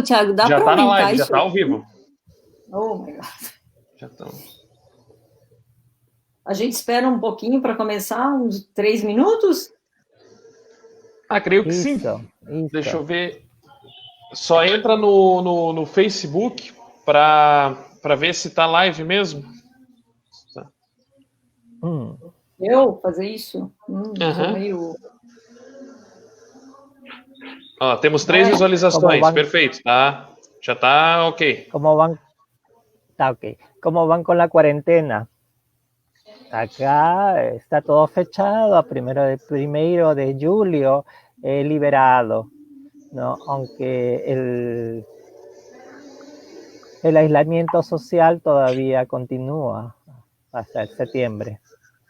Thiago, dá Já para tá na aumentar live, já isso? tá ao vivo. Oh, my God. Já estamos. A gente espera um pouquinho para começar, uns 3 minutos? Creio que sim. Deixa eu ver. Só entra no Facebook para ver se tá live mesmo. Tá. Eu fazer isso? Sou Uhum. meio... Ó, temos 3 visualizações, perfeito, tá? Já tá ok. Está ok. ¿Cómo van con la cuarentena? Acá está todo fechado a primero de julio, liberado, ¿no? Aunque el aislamiento social todavía continúa hasta el septiembre.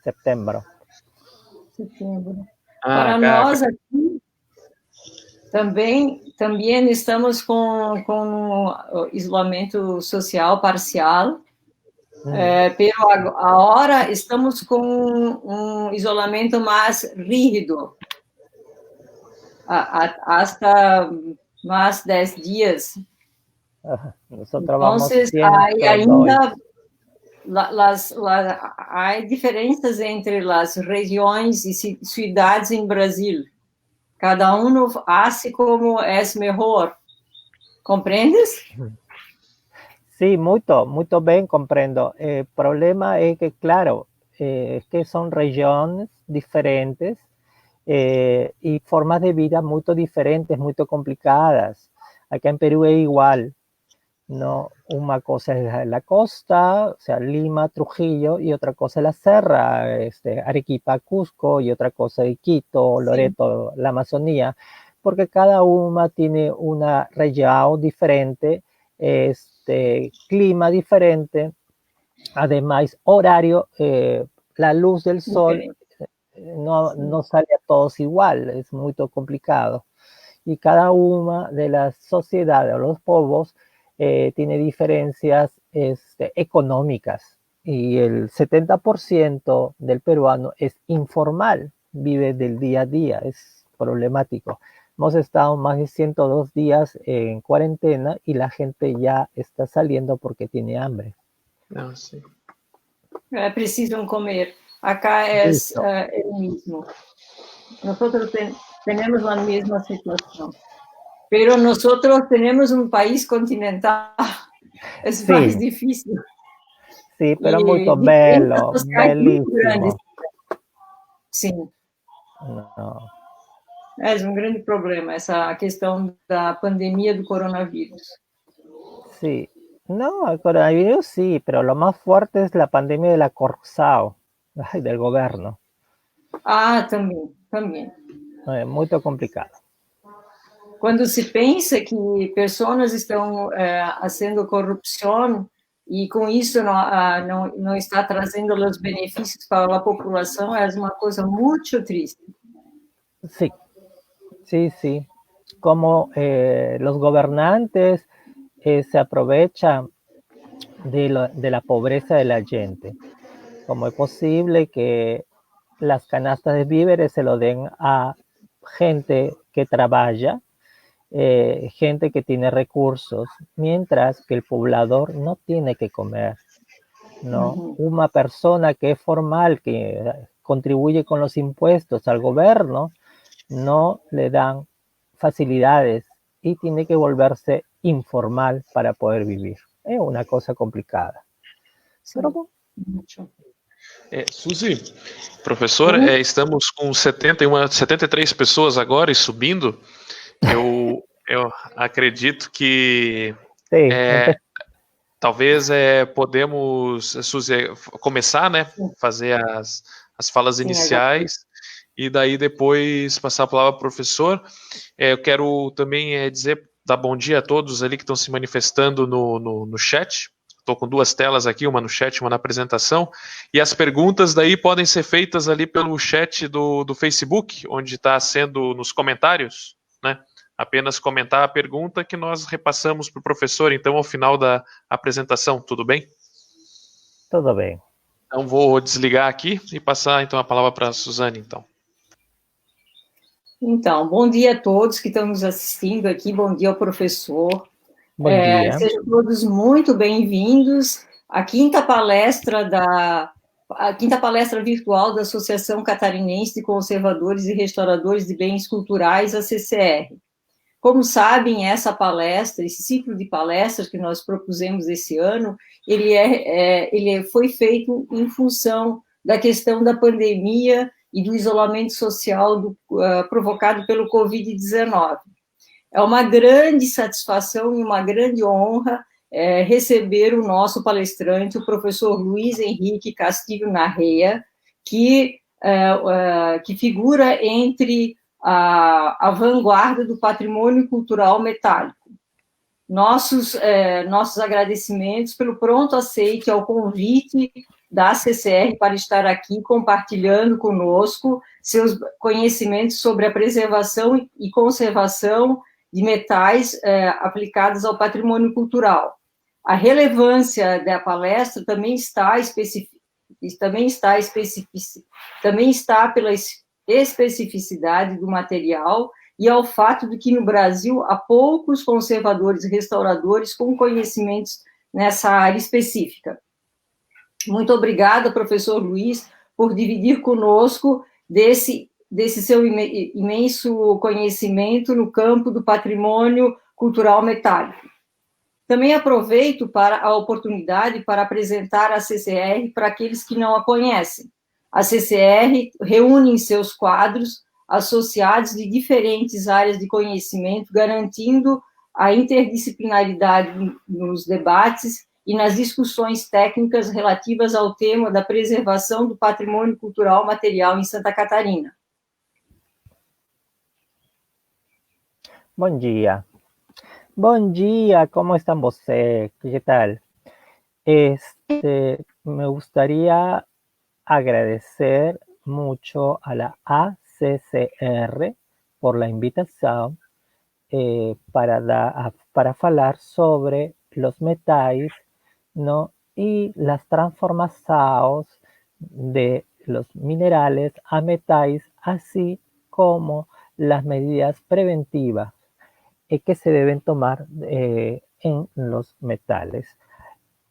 Setembro. Ah, Para nós aqui, também estamos com isolamento social parcial, pero agora estamos com um isolamento mais rígido, hasta mais 10 dias. Nosotros vamos Entonces, 102. ainda há diferenças entre as regiões e cidades em Brasil. Cada um hace como é melhor. ¿Comprendes? Sí, muy bien, comprendo. El problema es que, claro, es que son regiones diferentes y formas de vida muy diferentes, muy complicadas. Acá en Perú es igual, ¿no? Una cosa es la costa, o sea, Lima, Trujillo, y otra cosa es la serra, Arequipa, Cusco, y otra cosa es Quito, Loreto, la Amazonía, porque cada una tiene una región diferente, clima diferente, además horario, la luz del sol no sale a todos igual, es muy complicado. Y cada una de las sociedades o los pueblos tiene diferencias económicas. Y el 70% del peruano es informal, vive del día a día, es problemático. Hemos estado más de 102 días en cuarentena y la gente ya está saliendo porque tiene hambre. Sí. Precisam comer. Acá é o mesmo. Nosotros tenemos la misma situación. Pero nosotros tenemos un país continental. Es más difícil. Sí, pero muy bello, bellísimo. Sí. No. É um grande problema essa questão da pandemia do coronavírus. Sí, no, el coronavirus sí, pero lo más fuerte es la pandemia de la corrupción del gobierno. Também. É muito complicado. Quando se pensa que pessoas estão fazendo corrupção e com isso não está trazendo os benefícios para a população, é uma coisa muito triste. Sí. Como los gobernantes se aprovechan de la pobreza de la gente. ¿Cómo es posible que las canastas de víveres se lo den a gente que trabaja, gente que tiene recursos, mientras que el poblador no tiene que comer? ¿No? Una persona que es formal, que contribuye con los impuestos al gobierno, no le dan facilidades y tiene que volverse informal para poder vivir. Es una cosa complicada. Pero bueno. Suzy, professor, estamos com 73 pessoas agora e subindo. Eu acredito que talvez podemos, Suzy, começar, né? Fazer as falas iniciais e daí depois passar a palavra ao professor. Eu quero também dar bom dia a todos ali que estão se manifestando no chat. Estou com 2 telas aqui, uma no chat, uma na apresentação. E as perguntas daí podem ser feitas ali pelo chat do Facebook, onde está sendo nos comentários, né? Apenas comentar a pergunta que nós repassamos para o professor, então, ao final da apresentação. Tudo bem? Tudo bem. Então, vou desligar aqui e passar, então, a palavra para a Suzane, então. Então, bom dia a todos que estão nos assistindo aqui, bom dia ao professor. Bom dia. Sejam todos muito bem-vindos à quinta palestra virtual da Associação Catarinense de Conservadores e Restauradores de Bens Culturais, a CCR. Como sabem, esse ciclo de palestras que nós propusemos esse ano, ele foi feito em função da questão da pandemia e do isolamento social provocado pelo Covid-19. É uma grande satisfação e uma grande honra receber o nosso palestrante, o professor Luiz Henrique Castilho Narrea, que figura entre a vanguarda do patrimônio cultural metálico. Nossos agradecimentos pelo pronto aceite ao convite da CCR para estar aqui compartilhando conosco seus conhecimentos sobre a preservação e conservação de metais aplicados ao patrimônio cultural. A relevância da palestra também está pela especificidade do material e ao fato de que no Brasil há poucos conservadores e restauradores com conhecimentos nessa área específica. Muito obrigada, professor Luiz, por dividir conosco desse seu imenso conhecimento no campo do patrimônio cultural metálico. Também aproveito a oportunidade para apresentar a CCR para aqueles que não a conhecem. A CCR reúne em seus quadros associados de diferentes áreas de conhecimento, garantindo a interdisciplinaridade nos debates e nas discussões técnicas relativas ao tema da preservação do patrimônio cultural material em Santa Catarina. Bom dia. Bom dia, ¿cómo están vocês? ¿Qué tal? Me gustaría agradecer mucho a la ACCR por la invitación para falar sobre los metais, ¿no? Y las transformaciones de los minerales a metais, así como las medidas preventivas que se deben tomar en los metales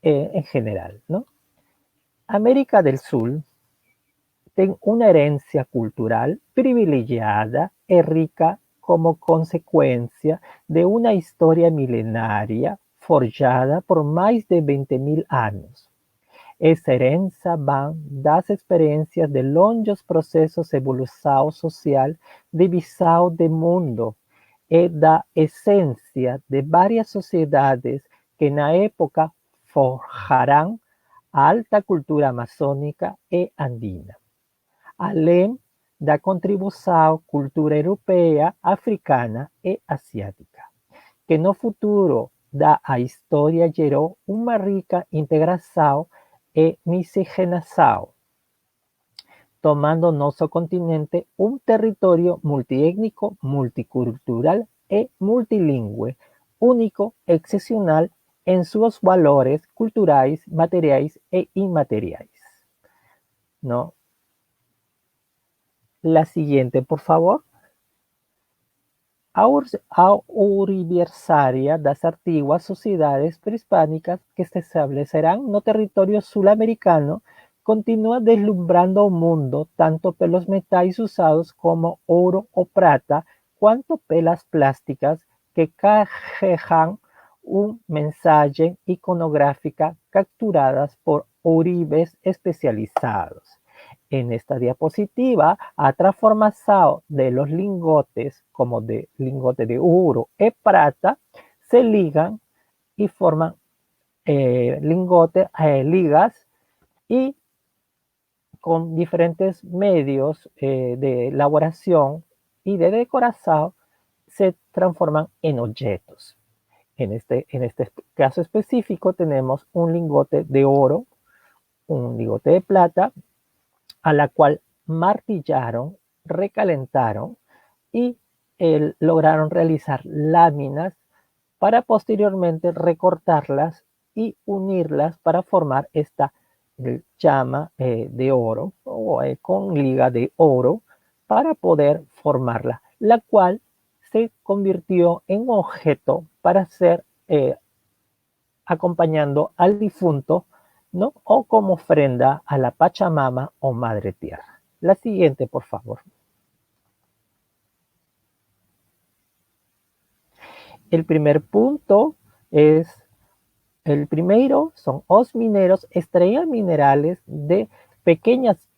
en general, ¿no? América del Sur tiene una herencia cultural privilegiada y rica como consecuencia de una historia milenaria forjada por más de 20.000 años. Essa herança vem das experiências de longos processos de evolução social de visão de mundo e da essência de várias sociedades que na época forjaram a alta cultura amazônica e andina, além da contribuição cultura europeia, africana e asiática, que no futuro da história gerou uma rica integração e miscigenação, tomando nosso continente um território multiétnico, multicultural e multilingüe, único, excepcional en sus valores culturais, materiais e inmateriais. ¿No? La siguiente, por favor. A aniversaria das antiguas sociedades prehispánicas que se establecerán no territorio sul-americano continúa deslumbrando ao mundo tanto pelos metais usados como ouro ou prata, quanto pelas plásticas que carregan mensaje iconográfica capturadas por ouribes especializados. En esta diapositiva, a transformación de los lingotes, como de lingote de oro y plata, se ligan y forman ligas y con diferentes medios de elaboración y de decoración se transforman en objetos. En este caso específico tenemos un lingote de oro, un lingote de plata, a la cual martillaron, recalentaron y lograron realizar láminas para posteriormente recortarlas y unirlas para formar esta llama de oro o con liga de oro para poder formarla. la cual se convirtió en objeto para ser acompañando al difunto, ¿no? O como ofrenda a la Pachamama o Madre Tierra. La siguiente, por favor. El primer punto es, el primero son os mineros extraían minerales de pequeñas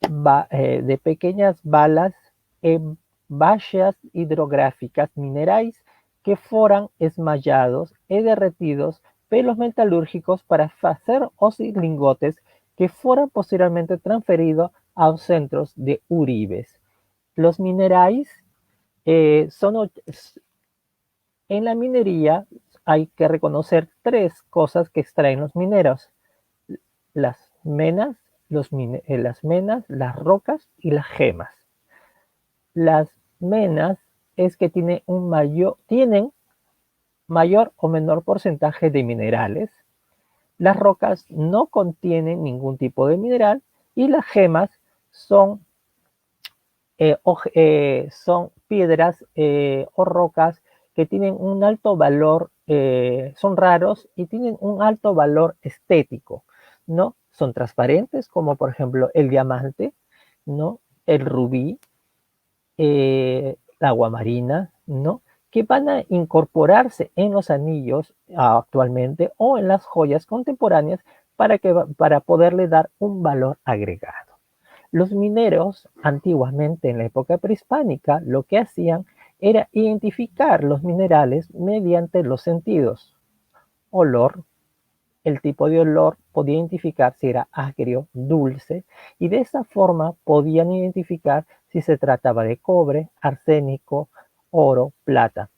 balas en vallas hidrográficas minerais que fueran esmallados y derretidos pelos metalúrgicos para hacer os y lingotes que fueran posteriormente transferidos a los centros de uribes. Los minerais son en la minería hay que reconocer tres cosas que extraen los mineros: las menas, las rocas y las gemas. Las menas es que tienen mayor o menor porcentaje de minerales. Las rocas no contienen ningún tipo de mineral y las gemas son piedras o rocas que tienen un alto valor, son raros y tienen un alto valor estético, ¿no? Son transparentes, como por ejemplo el diamante, ¿no? El rubí, la aguamarina, ¿no? Que van a incorporarse en los anillos actualmente o en las joyas contemporáneas para poderle dar un valor agregado. Los mineros, antiguamente en la época prehispánica, lo que hacían era identificar los minerales mediante los sentidos. Olor, el tipo de olor podía identificar si era agrio, dulce, y de esa forma podían identificar si se trataba de cobre, arsénico, oro, plata.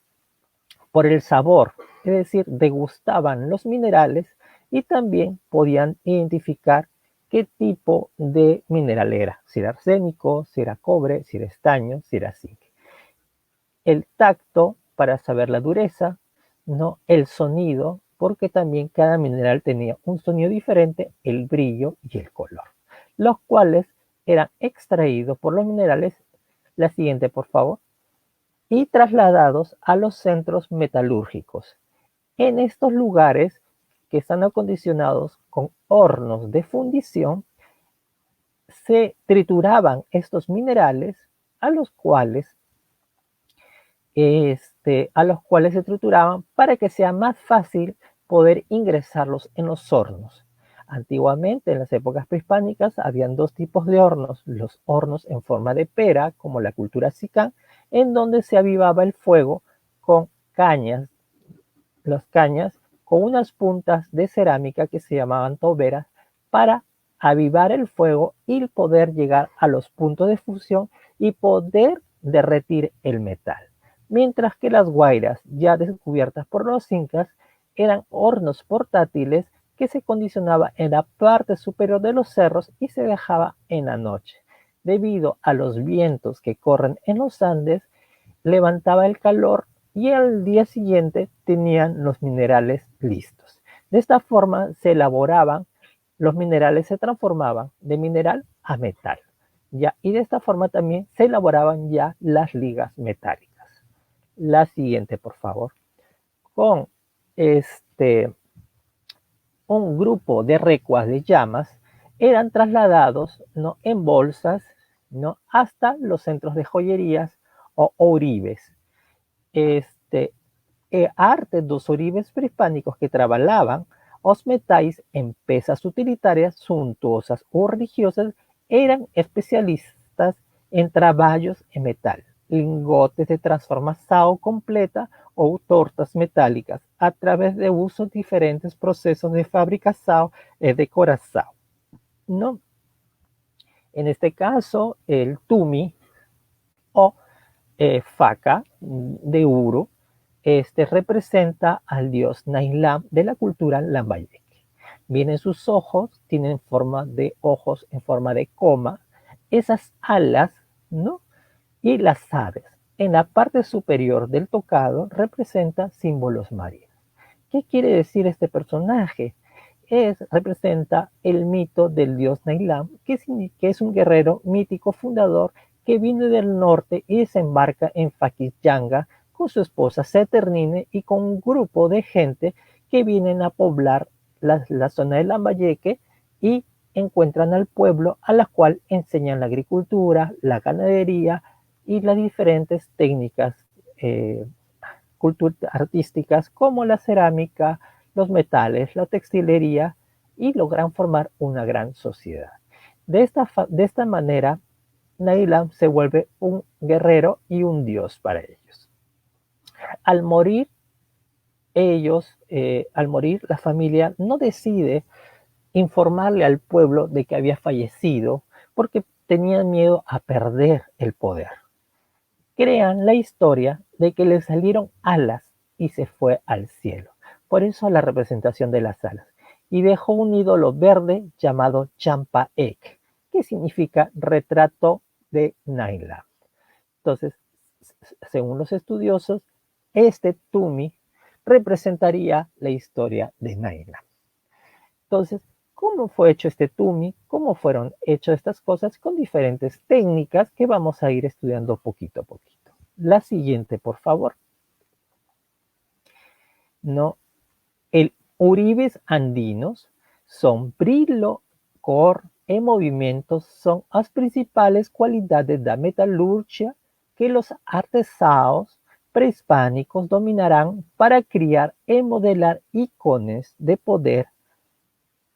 Por el sabor, es decir, degustaban los minerales y también podían identificar qué tipo de mineral era, si era arsénico, si era cobre, si era estaño, si era zinc. El tacto para saber la dureza, ¿no? El sonido, porque también cada mineral tenía un sonido diferente, el brillo y el color, los cuales eran extraídos por los minerales, la siguiente por favor, y trasladados a los centros metalúrgicos. En estos lugares que están acondicionados con hornos de fundición, se trituraban estos minerales a los cuales se trituraban para que sea más fácil poder ingresarlos en los hornos. Antiguamente, en las épocas prehispánicas, habían dos tipos de hornos: los hornos en forma de pera, como la cultura Sicán, en donde se avivaba el fuego con cañas, las cañas con unas puntas de cerámica que se llamaban toberas para avivar el fuego y poder llegar a los puntos de fusión y poder derretir el metal. Mientras que las guairas, ya descubiertas por los incas, eran hornos portátiles que se condicionaba en la parte superior de los cerros y se dejaba en la noche. Debido a los vientos que corren en los Andes, levantaba el calor y al día siguiente tenían los minerales listos. De esta forma se elaboraban, los minerales se transformaban de mineral a metal, ¿ya? Y de esta forma también se elaboraban ya las ligas metálicas. La siguiente, por favor. Con un grupo de recuas de llamas eran trasladados, ¿no?, en bolsas, ¿no?, hasta los centros de joyerías o oribes. Arte dos oribes prehispánicos que trabajaban os metais en pesas utilitarias suntuosas o religiosas eran especialistas en trabajos en metal, lingotes de transformación completa o tortas metálicas a través de usos diferentes procesos de fabricación y decoración, ¿no? En este caso, el tumi o faca de uru representa al dios Nailam de la cultura lambayeque. Vienen sus ojos, tienen forma de ojos en forma de coma, esas alas, ¿no? Y las aves. En la parte superior del tocado representa símbolos marinos. ¿Qué quiere decir este personaje? Representa el mito del dios Nailam, que es un guerrero mítico fundador que viene del norte y desembarca en Faquillanga con su esposa Seternine y con un grupo de gente que vienen a poblar la zona de Lambayeque y encuentran al pueblo a la cual enseñan la agricultura, la ganadería y las diferentes técnicas artísticas como la cerámica, los metales, la textilería y logran formar una gran sociedad. De esta manera, Nailam se vuelve un guerrero y un dios para ellos. Al morir, la familia no decide informarle al pueblo de que había fallecido porque tenían miedo a perder el poder. Crean la historia de que le salieron alas y se fue al cielo. Por eso la representación de las alas. Y dejó un ídolo verde llamado Champaek, que significa retrato de Nailam. Entonces, según los estudiosos, este Tumi representaría la historia de Nailam. Entonces, ¿cómo fue hecho este Tumi? ¿Cómo fueron hechas estas cosas? Con diferentes técnicas que vamos a ir estudiando poquito a poquito. La siguiente, por favor. No, el uribes andinos son brillo, cor e movimientos son las principales cualidades de la metalurgia que los artesanos prehispánicos dominarán para crear y modelar icones de poder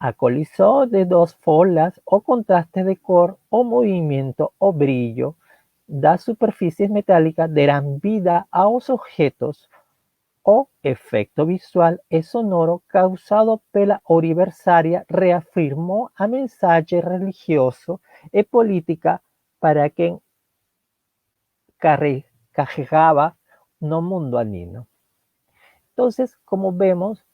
a colisión de dos folas o contraste de cor o movimiento o brillo das superficies metálicas darán vida a los objetos o efecto visual e sonoro causado pela universaria reafirmó a mensaje religioso e política para quien carregaba no mundo andino. Entonces, como vemos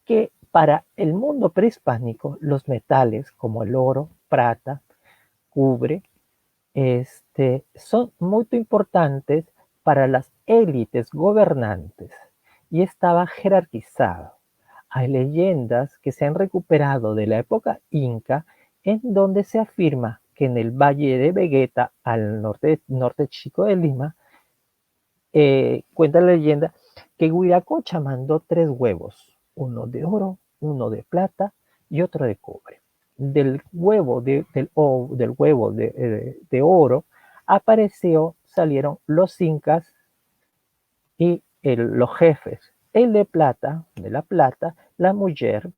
que para el mundo prehispánico, los metales como el oro, plata, cobre, son muy importantes para las élites gobernantes y estaba jerarquizado. Hay leyendas que se han recuperado de la época inca en donde se afirma que en el valle de Vegueta, al norte chico de Lima, cuenta la leyenda que Huiracocha mandó 3 huevos, uno de oro, uno de plata y otro de cobre. Del huevo de oro salieron los incas y los jefes. El de la plata, la mujer,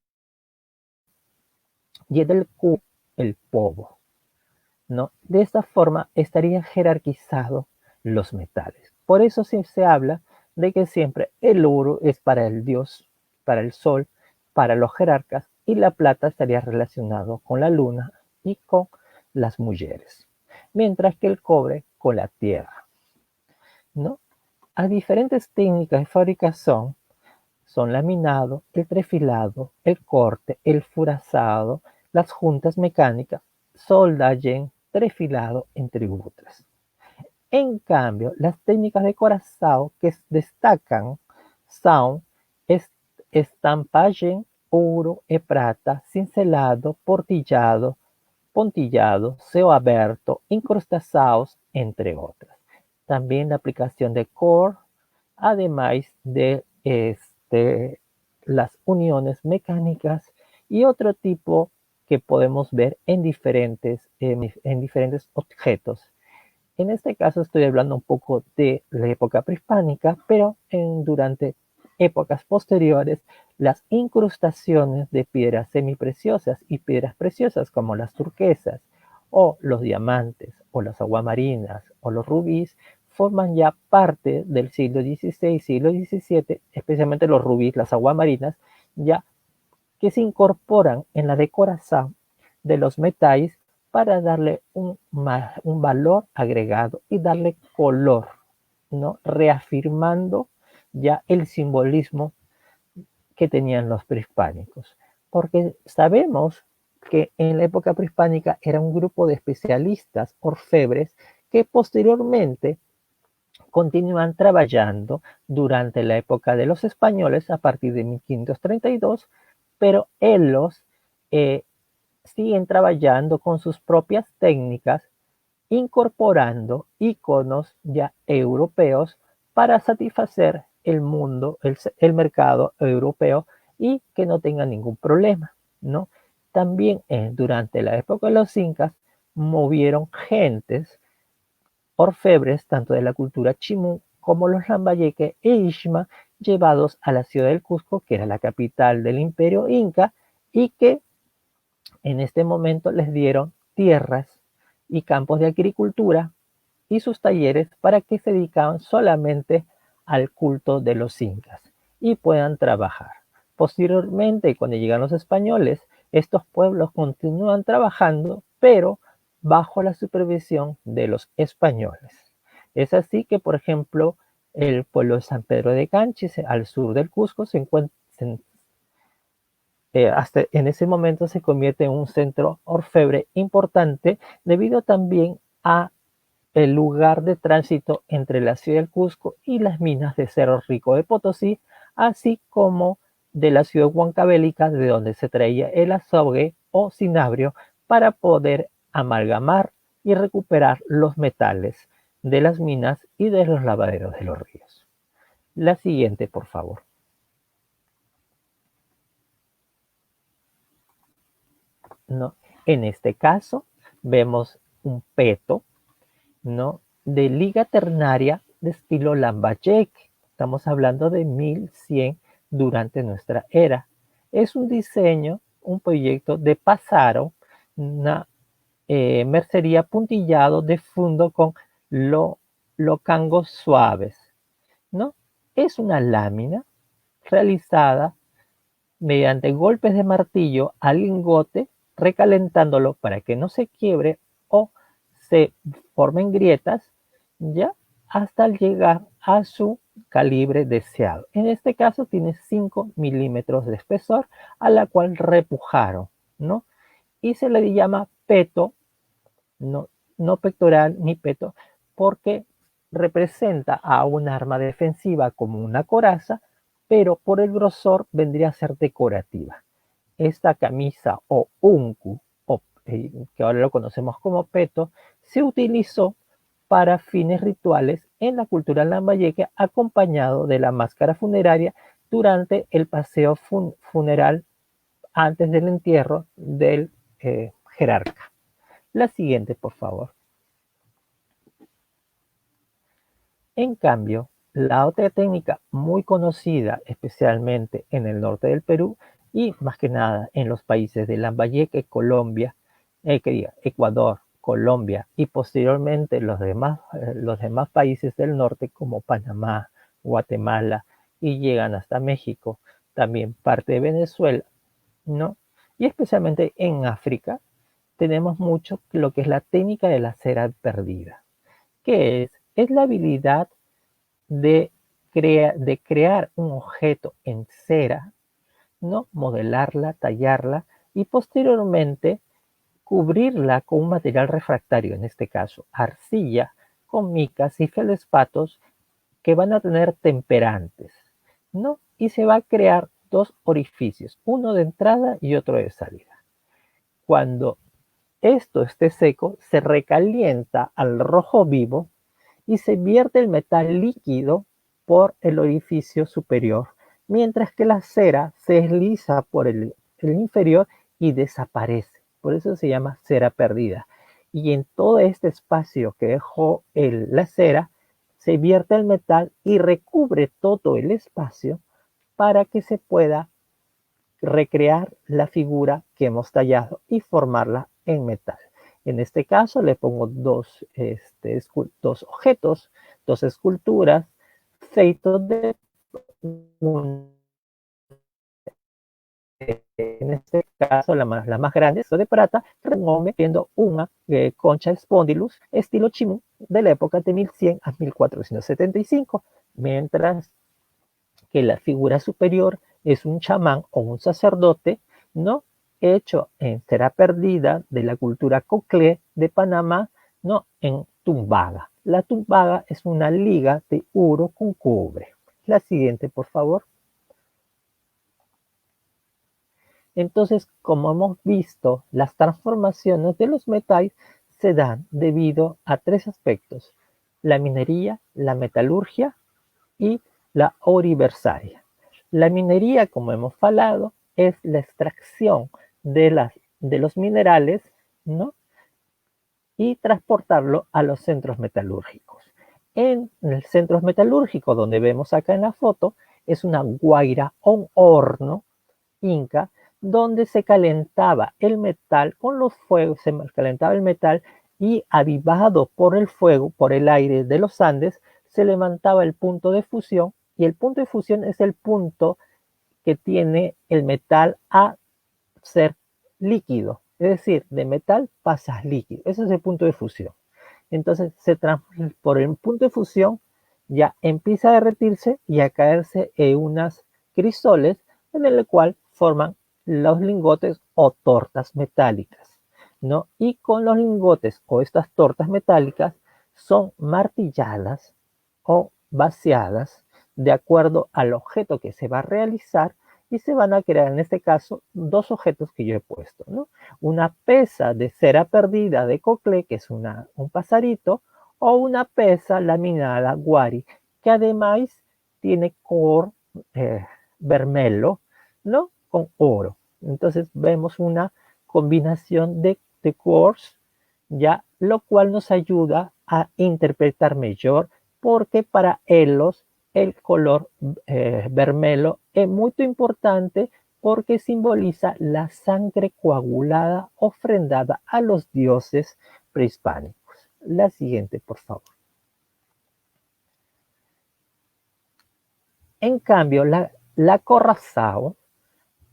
y el del cubo, el povo, ¿no? De esta forma estarían jerarquizados los metales. Por eso se habla de que siempre el oro es para el dios, para el sol, para los jerarcas, y la plata estaría relacionado con la luna y con las mujeres, mientras que el cobre con la tierra, ¿no? A diferentes técnicas de fabricación son laminado, el trefilado, el corte, el furazado, las juntas mecánicas, soldaje, trefilado, entre otras. En cambio, las técnicas de corazado que destacan son estampaje, oro e prata, cincelado, pontillado, ceo aberto, incrustados, entre otras. También la aplicación de core, además de las uniones mecánicas y otro tipo que podemos ver en diferentes objetos. En este caso estoy hablando un poco de la época prehispánica, pero durante épocas posteriores, las incrustaciones de piedras semipreciosas y piedras preciosas como las turquesas o los diamantes o las aguamarinas o los rubíes forman ya parte del siglo XVI, siglo XVII, especialmente los rubíes, las aguamarinas, ya que se incorporan en la decoración de los metales para darle un valor agregado y darle color, ¿no? Reafirmando ya el simbolismo que tenían los prehispánicos. Porque sabemos que en la época prehispánica era un grupo de especialistas orfebres que posteriormente continúan trabajando durante la época de los españoles a partir de 1532, pero ellos siguen trabajando con sus propias técnicas incorporando iconos ya europeos para satisfacer el mundo, el mercado europeo y que no tenga ningún problema, ¿no? También durante la época de los incas movieron gentes, orfebres, tanto de la cultura chimú como los lambayeque e Ishma, llevados a la ciudad del Cusco, que era la capital del imperio inca, y que en este momento les dieron tierras y campos de agricultura y sus talleres para que se dedicaban solamente al culto de los incas y puedan trabajar. Posteriormente, cuando llegan los españoles, estos pueblos continúan trabajando, pero bajo la supervisión de los españoles. Es así que, por ejemplo, el pueblo de San Pedro de Canchis, al sur del Cusco, hasta en ese momento se convierte en un centro orfebre importante debido también a el lugar de tránsito entre la ciudad del Cusco y las minas de Cerro Rico de Potosí, así como de la ciudad huancavelica, de donde se traía el azogue o cinabrio para poder amalgamar y recuperar los metales de las minas y de los lavaderos de los ríos. La siguiente, por favor. ¿No? En este caso, vemos un peto, ¿no? De liga ternaria de estilo Lambayeque. Estamos hablando de 1100 durante nuestra era. Es un diseño, un proyecto de Passaro, una mercería puntillado de fondo con locangos suaves, ¿no? Es una lámina realizada mediante golpes de martillo al lingote, recalentándolo para que no se quiebre o se formen grietas, ya hasta llegar a su calibre deseado. En este caso tiene 5 milímetros de espesor, a la cual repujaron, ¿no? Y se le llama peto, no, no pectoral ni peto, porque representa a un arma defensiva como una coraza, pero por el grosor vendría a ser decorativa. Esta camisa o unku, que ahora lo conocemos como peto, se utilizó para fines rituales en la cultura lambayeque, acompañado de la máscara funeraria durante el paseo funeral antes del entierro del jerarca. La siguiente, por favor. En cambio, la otra técnica muy conocida, especialmente en el norte del Perú y más que nada en los países de Lambayeque, Colombia, Ecuador, Colombia y posteriormente los demás países del norte como Panamá, Guatemala y llegan hasta México, también parte de Venezuela, ¿no? Y especialmente en África tenemos mucho lo que es la técnica de la cera perdida, que es la habilidad de crear un objeto en cera, ¿no? Modelarla, tallarla y posteriormente cubrirla con un material refractario, en este caso arcilla, con micas y feldespatos que van a tener temperantes, ¿no? Y se va a crear dos orificios, uno de entrada y otro de salida. Cuando esto esté seco, se recalienta al rojo vivo y se vierte el metal líquido por el orificio superior, mientras que la cera se desliza por el inferior y desaparece. Por eso se llama cera perdida. Y en todo este espacio que dejó la cera, se vierte el metal y recubre todo el espacio para que se pueda recrear la figura que hemos tallado y formarla en metal. En este caso le pongo dos objetos, dos esculturas feitos de en este caso la más grande es de plata, viendo una concha Spondylus estilo Chimú de la época de 1100 a 1475, mientras que la figura superior es un chamán o un sacerdote, ¿no? Hecho en cera perdida de la cultura Coclé de Panamá, ¿no? En tumbaga. La tumbaga es una liga de oro con cobre. La siguiente, por favor. Entonces, como hemos visto, las transformaciones de los metales se dan debido a tres aspectos: la minería, la metalurgia y la oriversaria. La minería, como hemos hablado, es la extracción de los minerales, ¿no? Y transportarlo a los centros metalúrgicos. En el centro metalúrgico, donde vemos acá en la foto, es una guaira o un horno inca, donde se calentaba el metal con los fuegos, se calentaba el metal y avivado por el fuego, por el aire de los Andes, se levantaba el punto de fusión, y el punto de fusión es el punto que tiene el metal a ser líquido, es decir, de metal pasa a líquido, ese es el punto de fusión. Entonces, por el punto de fusión ya empieza a derretirse y a caerse en unas crisoles en el cual forman los lingotes o tortas metálicas, ¿no? Y con los lingotes o estas tortas metálicas son martilladas o vaciadas de acuerdo al objeto que se va a realizar, y se van a crear en este caso dos objetos que yo he puesto, ¿no? Una peza de cera perdida de Coclé, que es un pasarito, o una peza laminada Guari, que además tiene color vermelo, ¿no? Con oro. Entonces vemos una combinación de colores, ya, lo cual nos ayuda a interpretar mejor, porque para ellos el color vermelo es muy importante, porque simboliza la sangre coagulada ofrendada a los dioses prehispánicos. La siguiente, por favor. En cambio, la corrazao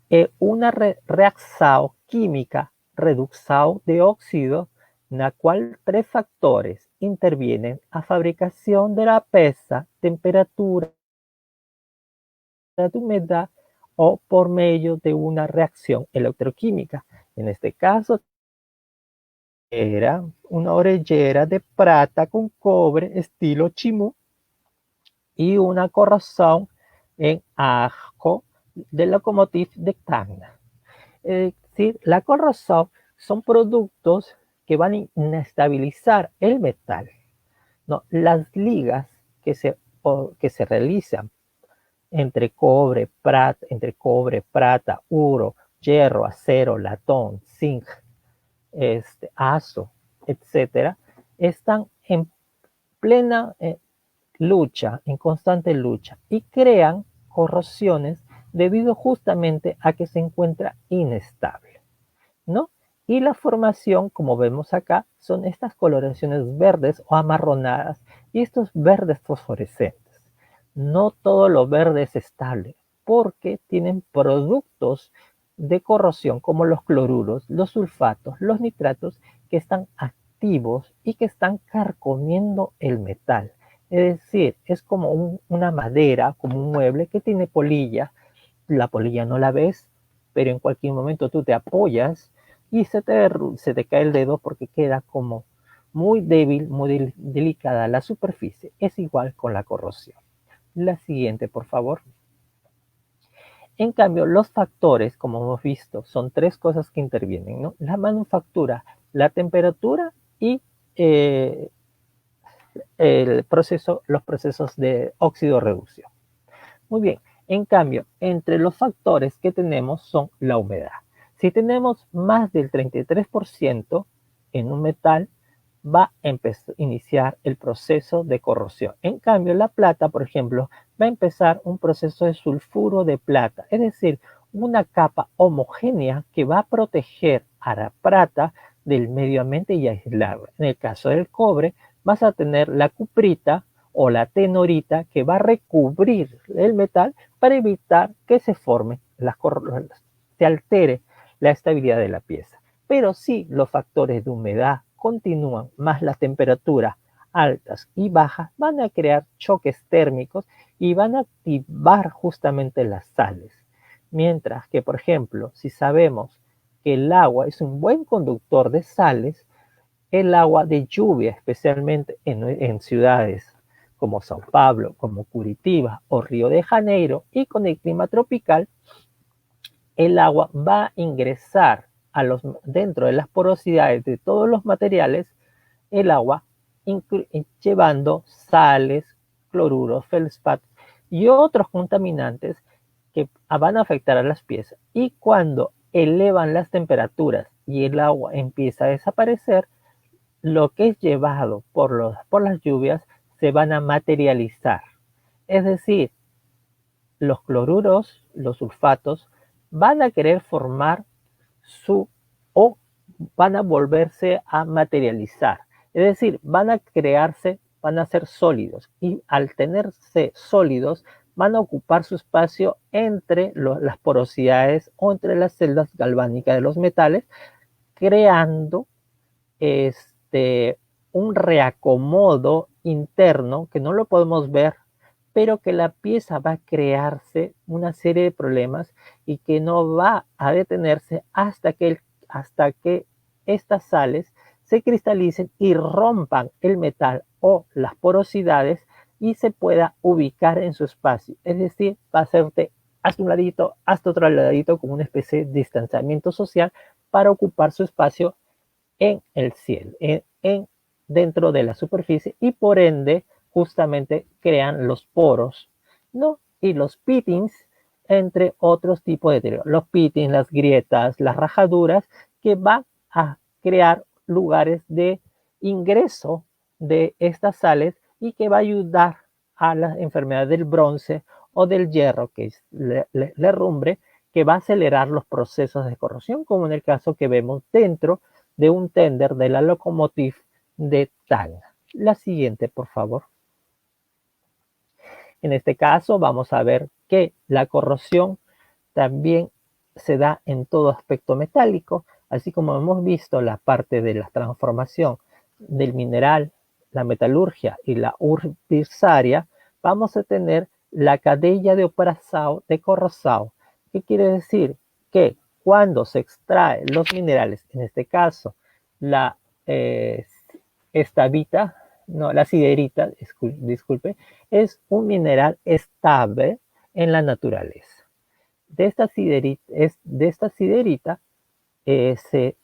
es una reacción química reduxao de óxido, en la cual tres factores intervienen a fabricación de la peza: temperatura, de humedad, o por medio de una reacción electroquímica. En este caso, era una orellera de plata con cobre estilo chimú y una corrosión en ajo de locomotiv de Tacna. Es decir, la corrosión son productos que van a inestabilizar el metal, ¿no? Las ligas que se realizan entre cobre, plata, oro, hierro, acero, latón, zinc, azo, etcétera, están en plena lucha, en constante lucha, y crean corrosiones debido justamente a que se encuentra inestable, ¿no? Y la formación, como vemos acá, son estas coloraciones verdes o amarronadas y estos verdes fosforescentes. No todo lo verde es estable, porque tienen productos de corrosión como los cloruros, los sulfatos, los nitratos, que están activos y que están carcomiendo el metal. Es decir, es como una madera, como un mueble que tiene polilla. La polilla no la ves, pero en cualquier momento tú te apoyas y se te cae el dedo, porque queda como muy débil, muy delicada la superficie. Es igual con la corrosión. La siguiente, por favor. En cambio, los factores, como hemos visto, son tres cosas que intervienen, ¿no? La manufactura, la temperatura y los procesos de óxido-reducción. Muy bien. En cambio, entre los factores que tenemos son la humedad. Si tenemos más del 33% en un metal, va a iniciar el proceso de corrosión. En cambio, la plata, por ejemplo, va a empezar un proceso de sulfuro de plata, es decir, una capa homogénea que va a proteger a la plata del medio ambiente y aislarla. En el caso del cobre, vas a tener la cuprita o la tenorita, que va a recubrir el metal para evitar que se forme, se altere la estabilidad de la pieza. Pero si los factores de humedad continúan, más las temperaturas altas y bajas, van a crear choques térmicos y van a activar justamente las sales. Mientras que, por ejemplo, si sabemos que el agua es un buen conductor de sales, el agua de lluvia, especialmente en ciudades como Sao Paulo, como Curitiba o Río de Janeiro, y con el clima tropical, el agua va a ingresar dentro de las porosidades de todos los materiales el agua, llevando sales, cloruros, feldspatos y otros contaminantes que van a afectar a las piezas. Y cuando elevan las temperaturas y el agua empieza a desaparecer, lo que es llevado por las lluvias se van a materializar. Es decir, los cloruros, los sulfatos, van a querer formar o van a volverse a materializar. Es decir, van a crearse, van a ser sólidos. Y al tenerse sólidos, van a ocupar su espacio entre las porosidades o entre las celdas galvánicas de los metales, creando un reacomodo interno que no lo podemos ver, pero que la pieza va a crearse una serie de problemas y que no va a detenerse hasta que estas sales se cristalicen y rompan el metal o las porosidades y se pueda ubicar en su espacio. Es decir, va a hacerte hasta un ladito, hasta otro ladito, como una especie de distanciamiento social para ocupar su espacio en el cielo, dentro de la superficie, y por ende justamente crean los poros, ¿no? Y los pittings, entre otros tipos de deterioro. Los pittings, las grietas, las rajaduras, que van a crear lugares de ingreso de estas sales y que va a ayudar a la enfermedad del bronce o del hierro, que es la herrumbre, que va a acelerar los procesos de corrosión, como en el caso que vemos dentro de un tender de la locomotriz de Tacna. La siguiente, por favor. En este caso vamos a ver que la corrosión también se da en todo aspecto metálico, así como hemos visto la parte de la transformación del mineral, la metalurgia y la urbizaria, vamos a tener la cadena de Operação de Corrosão. ¿Qué quiere decir? Que cuando se extraen los minerales, en este caso la la siderita, disculpe, es un mineral estable en la naturaleza. De esta siderita se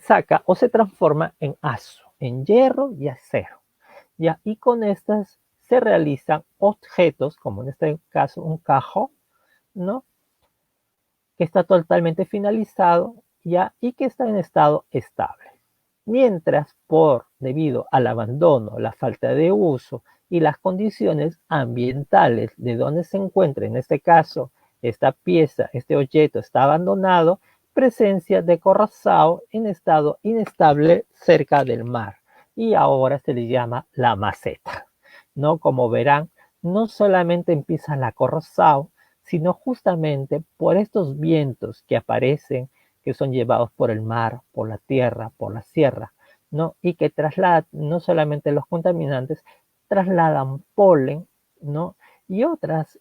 saca o se transforma en azo, en hierro y acero. ¿Ya? Y con estas se realizan objetos, como en este caso un cajón, ¿no? Que está totalmente finalizado, ¿ya? Y que está en estado estable. Mientras, debido al abandono, la falta de uso y las condiciones ambientales de donde se encuentra, en este caso, esta pieza, este objeto está abandonado, presencia de corrosão en estado inestable cerca del mar. Y ahora se le llama la maceta, ¿no? Como verán, no solamente empieza la corrosão, sino justamente por estos vientos que aparecen, que son llevados por el mar, por la tierra, por la sierra, ¿no? Y que trasladan no solamente los contaminantes, trasladan polen, ¿no? Y otras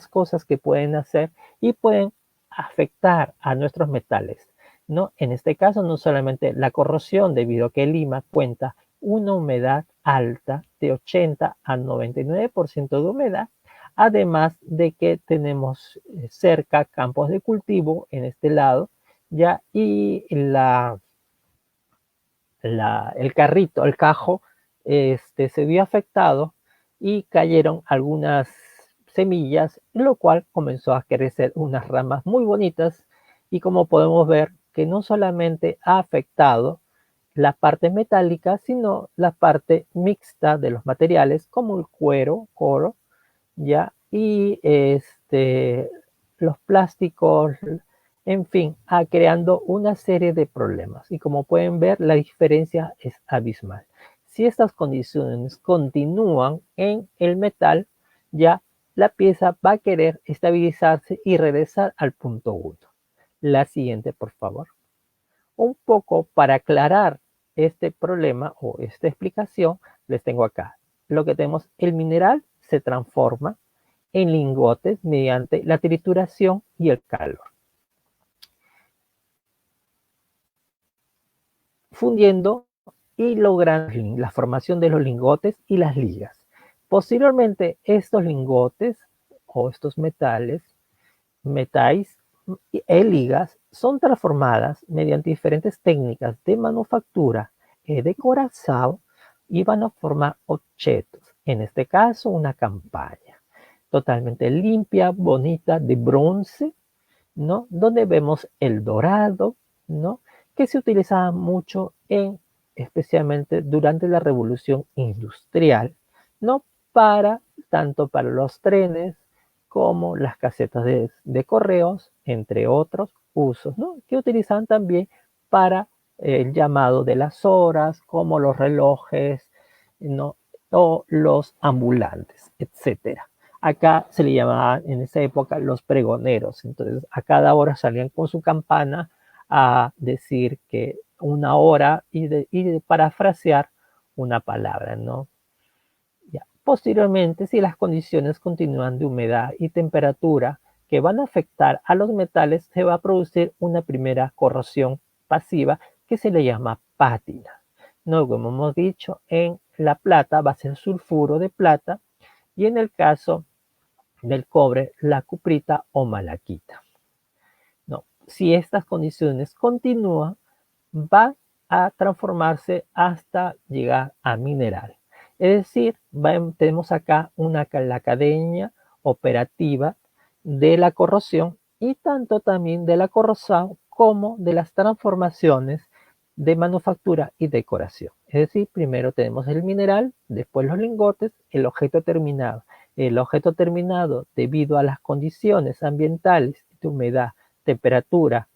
cosas que pueden hacer y pueden afectar a nuestros metales, ¿no? En este caso, no solamente la corrosión, debido a que Lima cuenta una humedad alta de 80 a 99% de humedad, además de que tenemos cerca campos de cultivo en este lado, ya, y el cajo se vio afectado y cayeron algunas semillas, lo cual comenzó a crecer unas ramas muy bonitas, y como podemos ver que no solamente ha afectado la parte metálica, sino la parte mixta de los materiales, como el cuero, ya, y los plásticos, en fin, creando una serie de problemas. Y como pueden ver, la diferencia es abismal. Si estas condiciones continúan en el metal, ya la pieza va a querer estabilizarse y regresar al punto 1. La siguiente, por favor. Un poco para aclarar este problema o esta explicación, les tengo acá. Lo que tenemos, el mineral se transforma en lingotes mediante la trituración y el calor, fundiendo y logrando la formación de los lingotes y las ligas. Posteriormente, estos lingotes o estos metáis ligas son transformadas mediante diferentes técnicas de manufactura y decoración y van a formar objetos. En este caso, una campaña totalmente limpia, bonita, de bronce, ¿no? Donde vemos el dorado, ¿no? Que se utilizaba mucho especialmente durante la Revolución Industrial, ¿no? Tanto para los trenes como las casetas de correos, entre otros usos, ¿no? Que utilizaban también para el llamado de las horas, como los relojes, ¿no? O los ambulantes, etcétera. Acá se le llamaban en esa época los pregoneros. Entonces, a cada hora salían con su campana a decir que una hora y de parafrasear una palabra, ¿no? Ya. Posteriormente, si las condiciones continúan de humedad y temperatura que van a afectar a los metales, se va a producir una primera corrosión pasiva que se le llama pátina. ¿No? Como hemos dicho, en la plata va a ser sulfuro de plata y en el caso del cobre, la cuprita o malaquita. No, si estas condiciones continúan, va a transformarse hasta llegar a mineral. Es decir, tenemos acá la cadena operativa de la corrosión y tanto también de la corrosión como de las transformaciones de manufactura y decoración. Es decir, primero tenemos el mineral, después los lingotes, el objeto terminado. El objeto terminado, debido a las condiciones ambientales de humedad, temperatura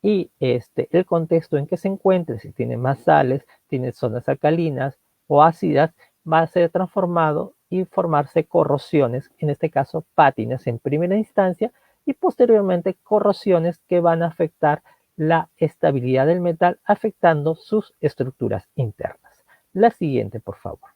y el contexto en que se encuentre, si tiene más sales, tiene zonas alcalinas o ácidas, va a ser transformado y formarse corrosiones, en este caso pátinas en primera instancia y posteriormente corrosiones que van a afectar la estabilidad del metal, afectando sus estructuras internas. La siguiente, por favor.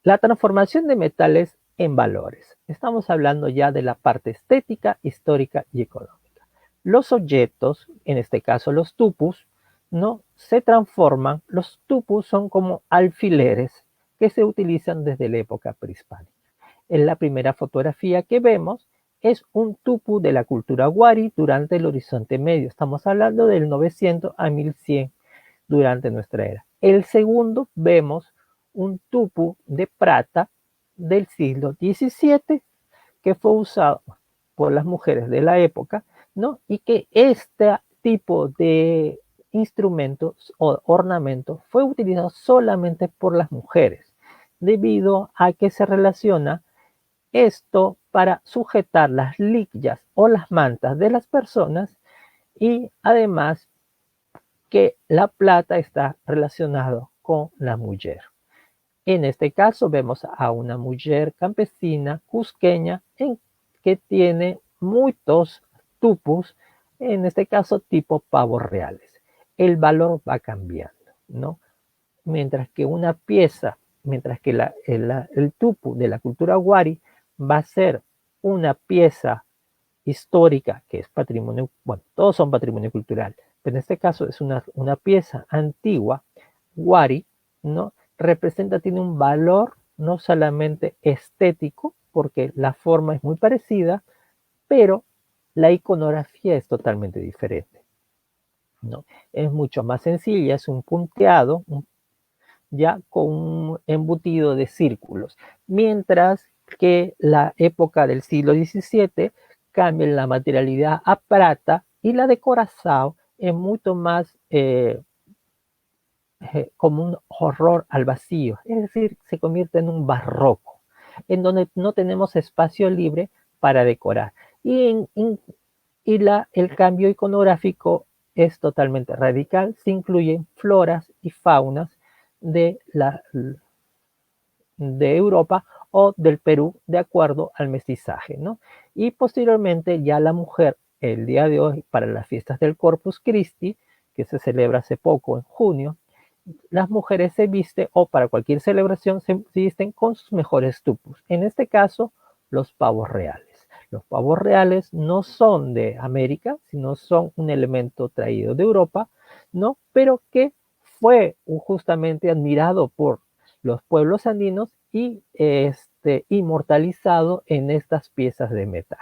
La transformación de metales en valores. Estamos hablando ya de la parte estética, histórica y económica. Los objetos, en este caso los tupus, ¿no? Se transforman. Los tupus son como alfileres que se utilizan desde la época prehispánica. En la primera fotografía que vemos es un tupu de la cultura Wari durante el Horizonte Medio. Estamos hablando del 900 a 1100 durante nuestra era. El segundo vemos un tupu de plata del siglo XVII que fue usado por las mujeres de la época, ¿no? Y que este tipo de instrumentos o ornamentos fue utilizado solamente por las mujeres, debido a que se relaciona esto para sujetar las liquias o las mantas de las personas y además que la plata está relacionado con la mujer. En este caso vemos a una mujer campesina cusqueña que tiene muchos tupus, en este caso tipo pavos reales. El valor va cambiando, ¿no? Mientras que una pieza, mientras que el tupu de la cultura Wari va a ser una pieza histórica que es patrimonio, bueno, todos son patrimonio cultural, pero en este caso es una pieza antigua, Wari, ¿no? Tiene un valor no solamente estético, porque la forma es muy parecida, pero la iconografía es totalmente diferente, ¿no? Es mucho más sencilla, es un punteado, ya con un embutido de círculos, mientras que la época del siglo XVII cambia la materialidad a plata y la decoración es mucho más como un horror al vacío, es decir, se convierte en un barroco, en donde no tenemos espacio libre para decorar. Y el cambio iconográfico es totalmente radical, se incluyen floras y faunas de Europa o del Perú de acuerdo al mestizaje, ¿no? Y posteriormente ya la mujer, el día de hoy, para las fiestas del Corpus Christi, que se celebra hace poco en junio, las mujeres se visten o para cualquier celebración se visten con sus mejores tupus. En este caso, los pavos reales. Los pavos reales no son de América, sino son un elemento traído de Europa, ¿no? Pero que fue justamente admirado por los pueblos andinos y inmortalizado en estas piezas de metal.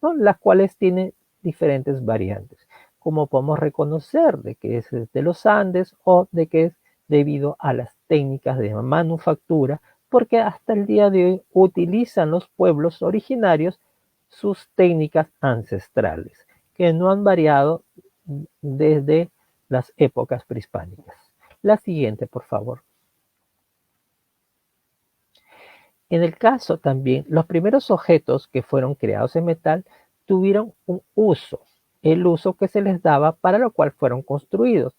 ¿no? Las cuales tienen diferentes variantes. Como podemos reconocer de que es de los Andes o de que es debido a las técnicas de manufactura, porque hasta el día de hoy utilizan los pueblos originarios sus técnicas ancestrales, que no han variado desde las épocas prehispánicas. La siguiente, por favor. En el caso también, los primeros objetos que fueron creados en metal tuvieron un uso, el uso que se les daba para lo cual fueron construidos.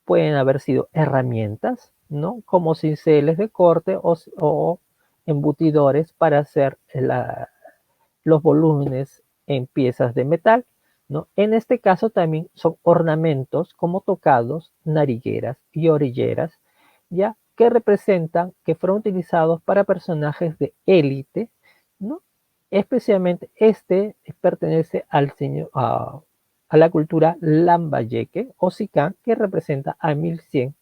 Pueden haber sido herramientas, ¿no? Como cinceles de corte o embutidores para hacer los volúmenes en piezas de metal, ¿no? En este caso también son ornamentos como tocados, narigueras y orilleras, ya que representan que fueron utilizados para personajes de élite, ¿no? Especialmente este pertenece a la cultura lambayeque o sicán, que representa a 1100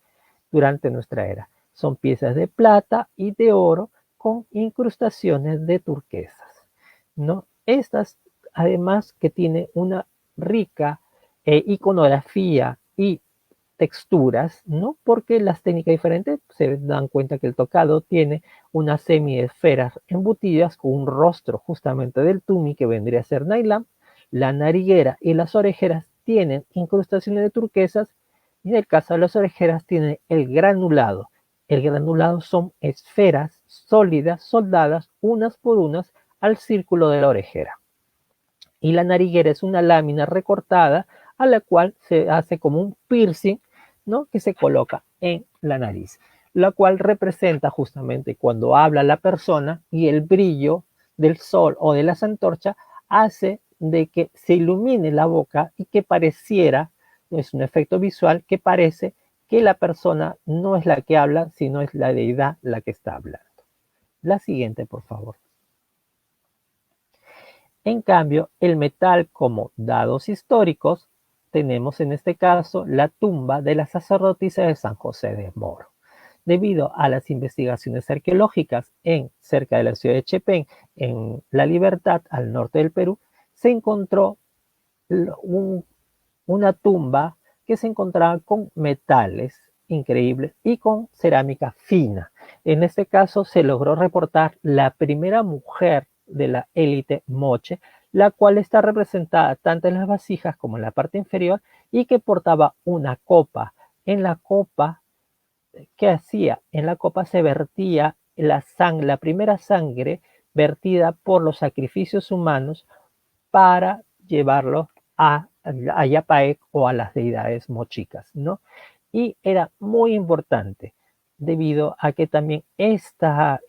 durante nuestra era. Son piezas de plata y de oro con incrustaciones de turquesas, ¿no? Estas, además que tiene una rica iconografía y texturas, ¿no? Porque las técnicas diferentes se dan cuenta que el tocado tiene unas semiesferas embutidas con un rostro justamente del tumi que vendría a ser nylon. La nariguera y las orejeras tienen incrustaciones de turquesas y en el caso de las orejeras tiene el granulado. El granulado son esferas sólidas soldadas unas por unas al círculo de la orejera. Y la nariguera es una lámina recortada a la cual se hace como un piercing, ¿no? Que se coloca en la nariz, la cual representa justamente cuando habla la persona y el brillo del sol o de las antorchas hace de que se ilumine la boca y que pareciera, es un efecto visual que parece que la persona no es la que habla, sino es la deidad la que está hablando. La siguiente, por favor. En cambio, el metal como dados históricos, tenemos en este caso la tumba de la sacerdotisa de San José de Moro. Debido a las investigaciones arqueológicas cerca de la ciudad de Chepén, en La Libertad, al norte del Perú, se encontró una tumba que se encontraba con metales increíbles y con cerámica fina. En este caso se logró reportar la primera mujer de la élite moche, la cual está representada tanto en las vasijas como en la parte inferior y que portaba una copa. En la copa, ¿qué hacía? En la copa se vertía la primera sangre vertida por los sacrificios humanos para llevarlos a Yapaec o a las deidades mochicas, ¿no? Y era muy importante debido a que también esta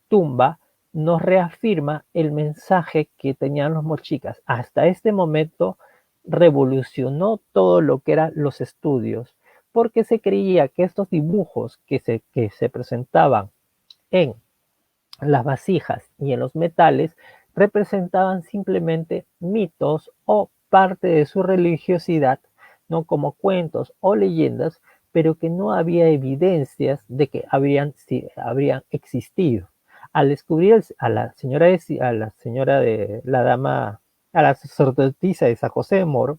tumba nos reafirma el mensaje que tenían los mochicas. Hasta este momento revolucionó todo lo que eran los estudios, porque se creía que estos dibujos que se presentaban en las vasijas y en los metales representaban simplemente mitos o parte de su religiosidad, no como cuentos o leyendas, pero que no había evidencias de que habrían existido. Al descubrir a la señora de la dama, a la sacerdotisa de San José de Moro,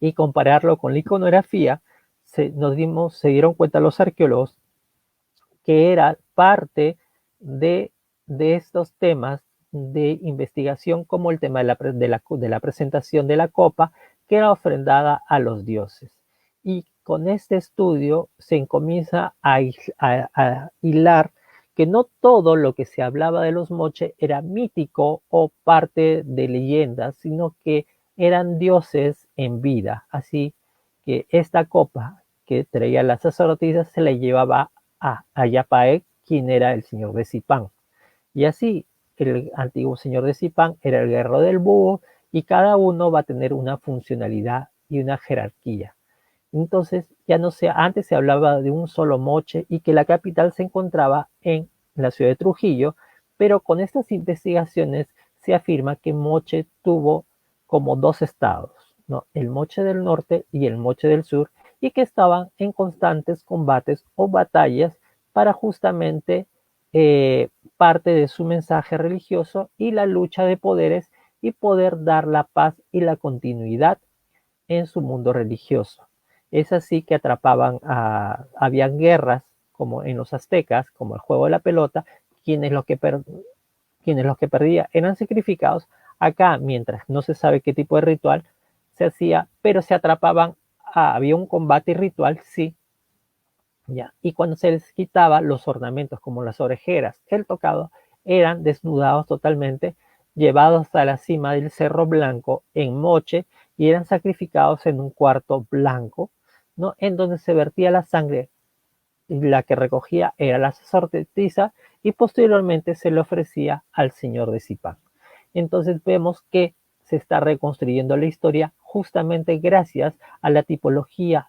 y compararlo con la iconografía, se dieron cuenta los arqueólogos que era parte de estos temas de investigación, como el tema de la presentación de la copa, que era ofrendada a los dioses. Y con este estudio se comienza a hilar que no todo lo que se hablaba de los moche era mítico o parte de leyendas, sino que eran dioses en vida. Así que esta copa que traía las sacerdotisas se la llevaba a Yapaec, quien era el señor de Zipán. Y así, el antiguo señor de Zipán era el guerrero del búho y cada uno va a tener una funcionalidad y una jerarquía. Entonces, antes se hablaba de un solo moche y que la capital se encontraba en la ciudad de Trujillo, pero con estas investigaciones se afirma que Moche tuvo como dos estados, ¿no? El Moche del norte y el Moche del sur, y que estaban en constantes combates o batallas para justamente parte de su mensaje religioso y la lucha de poderes y poder dar la paz y la continuidad en su mundo religioso. Es así que habían guerras como en los aztecas, como el juego de la pelota, quienes los que perdían eran sacrificados. Acá, mientras no se sabe qué tipo de ritual se hacía, pero se atrapaban, había un combate ritual, sí, ya. Y cuando se les quitaba los ornamentos como las orejeras, el tocado, eran desnudados totalmente, llevados a la cima del Cerro Blanco en Moche y eran sacrificados en un cuarto blanco, ¿no? En donde se vertía la sangre, y la que recogía era la sacerdotisa y posteriormente se le ofrecía al señor de Zipán. Entonces vemos que se está reconstruyendo la historia justamente gracias a la tipología,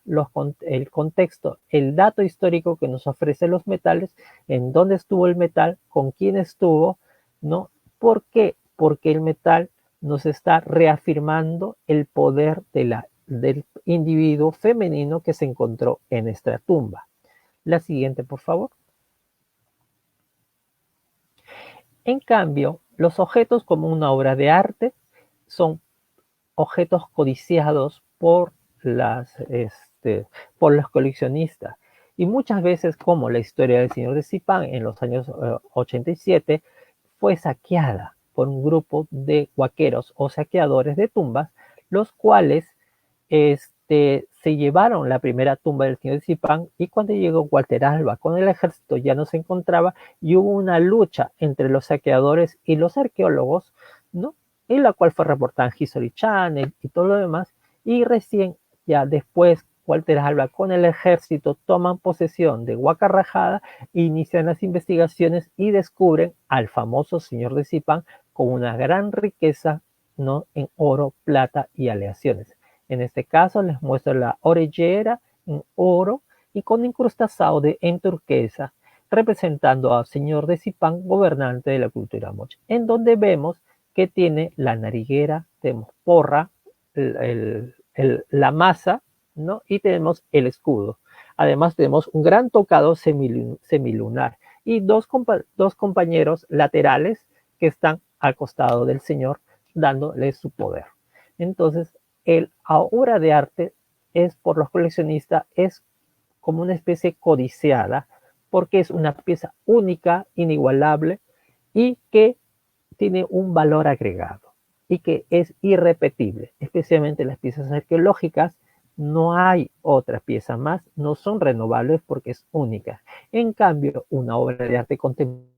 el contexto, el dato histórico que nos ofrecen los metales, en dónde estuvo el metal, con quién estuvo, ¿no? ¿Por qué? Porque el metal nos está reafirmando el poder del individuo femenino que se encontró en esta tumba. La siguiente, por favor. En cambio, los objetos como una obra de arte son objetos codiciados por los coleccionistas. Y muchas veces, como la historia del señor de Zipán en los años 87, fue saqueada por un grupo de huaqueros o saqueadores de tumbas, los cuales se llevaron la primera tumba del señor de Zipán, y cuando llegó Walter Alba con el ejército ya no se encontraba y hubo una lucha entre los saqueadores y los arqueólogos, ¿no? En la cual fue reportada en History Channel y todo lo demás, y recién ya después Walter Alba con el ejército toman posesión de Huaca Rajada, inician las investigaciones y descubren al famoso señor de Zipán con una gran riqueza, ¿no? En oro, plata y aleaciones. En este caso les muestro la orellera en oro y con incrustazado en turquesa, representando al señor de Zipán, gobernante de la cultura moche, en donde vemos que tiene la nariguera, tenemos porra, la masa, ¿no? Y tenemos el escudo. Además tenemos un gran tocado semilunar y dos compañeros laterales que están al costado del señor dándole su poder. Entonces, la obra de arte es por los coleccionistas, es como una especie codiciada, porque es una pieza única, inigualable y que tiene un valor agregado y que es irrepetible, especialmente las piezas arqueológicas. No hay otra pieza más, no son renovables porque es única. En cambio, una obra de arte contemporánea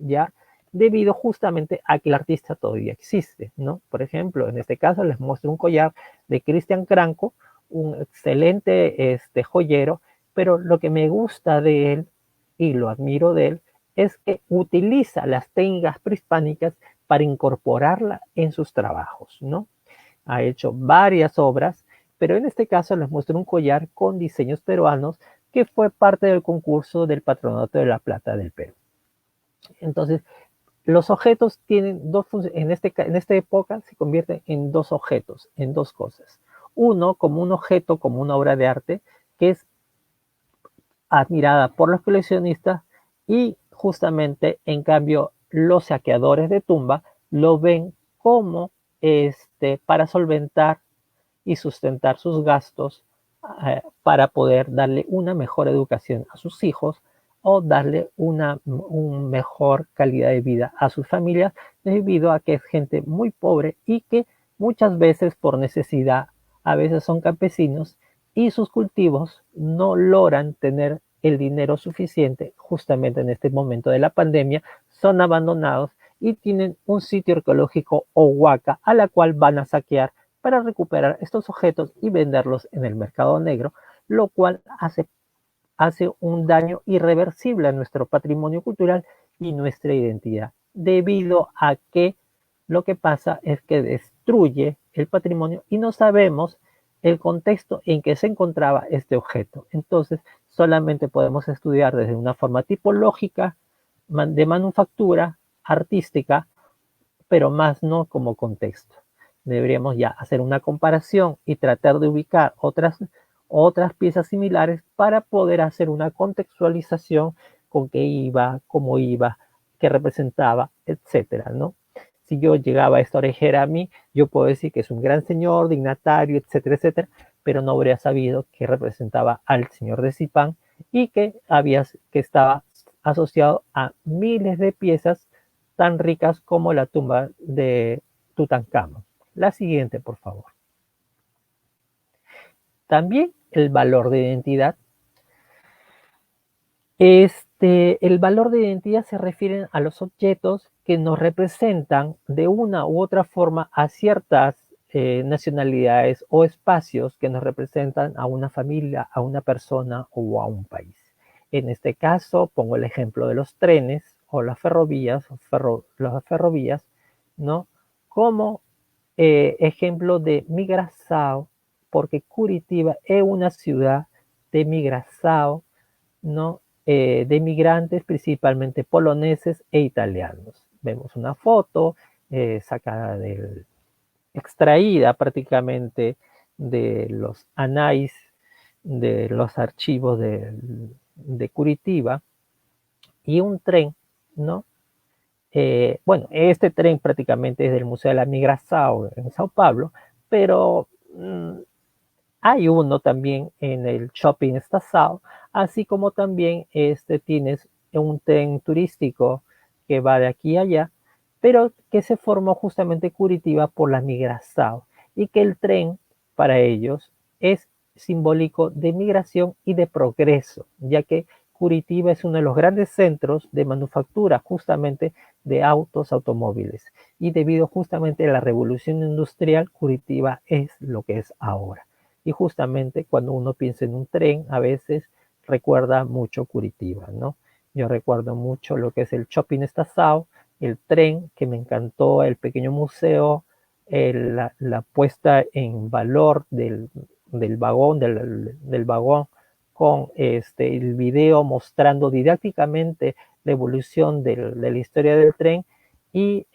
ya debido justamente a que el artista todavía existe, ¿no? Por ejemplo, en este caso les muestro un collar de Cristian Cranco, un excelente joyero, pero lo que me gusta de él y lo admiro de él es que utiliza las técnicas prehispánicas para incorporarla en sus trabajos, ¿no? Ha hecho varias obras, pero en este caso les muestro un collar con diseños peruanos que fue parte del concurso del Patronato de la Plata del Perú. Entonces, los objetos tienen dos funciones. En esta época se convierten en dos objetos, en dos cosas. Uno, como un objeto, como una obra de arte, que es admirada por los coleccionistas, y justamente, en cambio, los saqueadores de tumba lo ven como para solventar y sustentar sus gastos, para poder darle una mejor educación a sus hijos o darle una mejor calidad de vida a sus familias, debido a que es gente muy pobre y que muchas veces por necesidad, a veces son campesinos y sus cultivos no logran tener el dinero suficiente. Justamente en este momento de la pandemia son abandonados y tienen un sitio arqueológico o huaca a la cual van a saquear para recuperar estos objetos y venderlos en el mercado negro, lo cual hace un daño irreversible a nuestro patrimonio cultural y nuestra identidad, debido a que lo que pasa es que destruye el patrimonio y no sabemos el contexto en que se encontraba este objeto. Entonces, solamente podemos estudiar desde una forma tipológica, de manufactura, artística, pero más no como contexto. Deberíamos ya hacer una comparación y tratar de ubicar otras piezas similares para poder hacer una contextualización con qué iba, cómo iba, qué representaba, etcétera, ¿no? Si yo llegaba a esta orejera a mí, yo puedo decir que es un gran señor, dignatario, etcétera, etcétera, pero no habría sabido que representaba al señor de Zipán y que estaba asociado a miles de piezas tan ricas como la tumba de Tutankamón. La siguiente, por favor. También el valor de identidad. El valor de identidad se refiere a los objetos que nos representan de una u otra forma a ciertas nacionalidades o espacios que nos representan a una familia, a una persona o a un país. En este caso, pongo el ejemplo de los trenes o las ferrovías, ¿no? Como ejemplo de migração, porque Curitiba es una ciudad de migração, ¿no? De migrantes, principalmente poloneses e italianos. Vemos una foto sacada extraída prácticamente de los anais, de los archivos de Curitiba, y un tren, ¿no? Bueno, este tren prácticamente es del Museo de la Migração en Sao Paulo, pero hay uno también en el Shopping Estação, así como también tienes un tren turístico que va de aquí a allá, pero que se formó justamente Curitiba por la migração, y que el tren para ellos es simbólico de migración y de progreso, ya que Curitiba es uno de los grandes centros de manufactura justamente de automóviles, y debido justamente a la revolución industrial, Curitiba es lo que es ahora. Y justamente cuando uno piensa en un tren, a veces recuerda mucho Curitiba, ¿no? Yo recuerdo mucho lo que es el Shopping Estação, el tren, que me encantó, el pequeño museo, la puesta en valor del vagón, del vagón, con el video mostrando didácticamente la evolución de la historia del tren y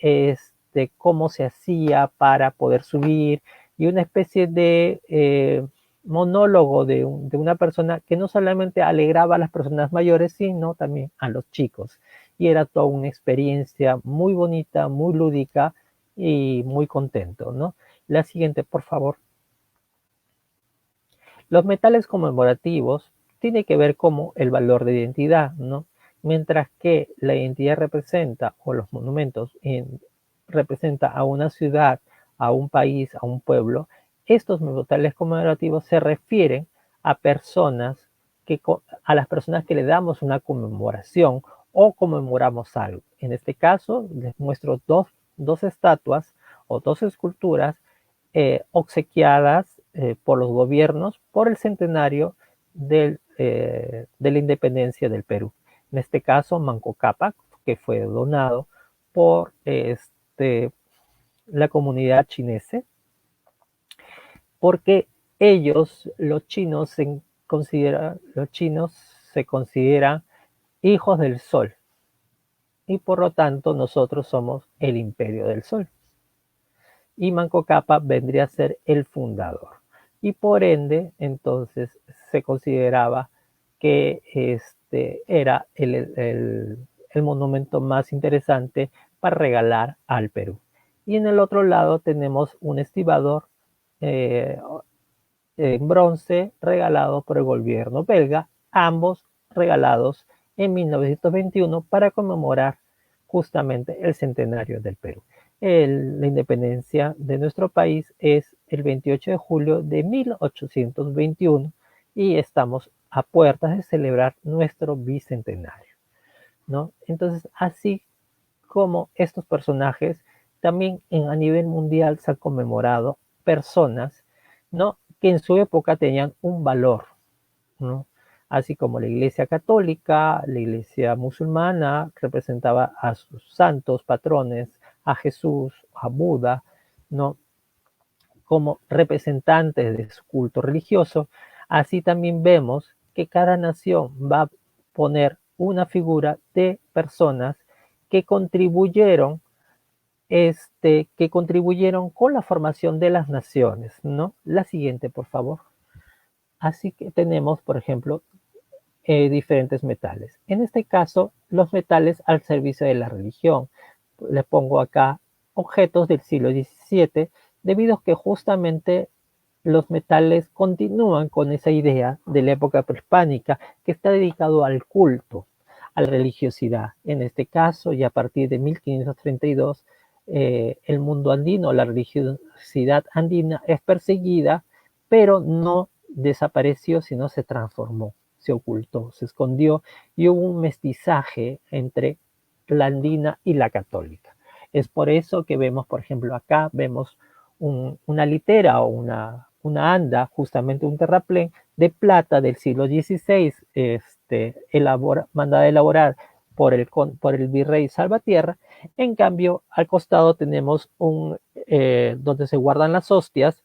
cómo se hacía para poder subir, y una especie de monólogo de una persona que no solamente alegraba a las personas mayores, sino también a los chicos. Y era toda una experiencia muy bonita, muy lúdica y muy contento, ¿no? La siguiente, por favor. Los metales conmemorativos tienen que ver como el valor de identidad, ¿no? Mientras que la identidad representa, o los monumentos representa a una ciudad, a un país, a un pueblo, estos metales conmemorativos se refieren a las personas que le damos una conmemoración o conmemoramos algo. En este caso, les muestro dos estatuas o dos esculturas obsequiadas por los gobiernos por el centenario de la independencia del Perú. En este caso, Manco Cápac, que fue donado por la comunidad chinesa, porque los chinos se consideran hijos del sol, y por lo tanto nosotros somos el imperio del sol. Y Manco Cápac vendría a ser el fundador. Y por ende, entonces, se consideraba que era el monumento más interesante para regalar al Perú. Y en el otro lado tenemos un estibador en bronce regalado por el gobierno belga, ambos regalados en 1921 para conmemorar justamente el centenario del Perú. La independencia de nuestro país es el 28 de julio de 1821 y estamos a puertas de celebrar nuestro bicentenario, ¿no? Entonces, así como estos personajes, también a nivel mundial se han conmemorado personas, ¿no?, que en su época tenían un valor, ¿no? Así como la Iglesia Católica, la Iglesia Musulmana representaba a sus santos patrones, a Jesús, a Buda, ¿no?, como representantes de su culto religioso. Así también vemos que cada nación va a poner una figura de personas que contribuyeron con la formación de las naciones, ¿no? La siguiente, por favor. Así que tenemos, por ejemplo, diferentes metales. En este caso, los metales al servicio de la religión. Les pongo acá objetos del siglo XVII, debido a que justamente los metales continúan con esa idea de la época prehispánica que está dedicado al culto, a la religiosidad. En este caso, y a partir de 1532, el mundo andino, la religiosidad andina es perseguida, pero no desapareció, sino se transformó, se ocultó, se escondió y hubo un mestizaje entre la andina y la católica. Es por eso que vemos, por ejemplo, acá vemos una litera o una anda, justamente un terraplén de plata del siglo XVI, mandada a elaborar por el virrey Salvatierra. En cambio, al costado tenemos donde se guardan las hostias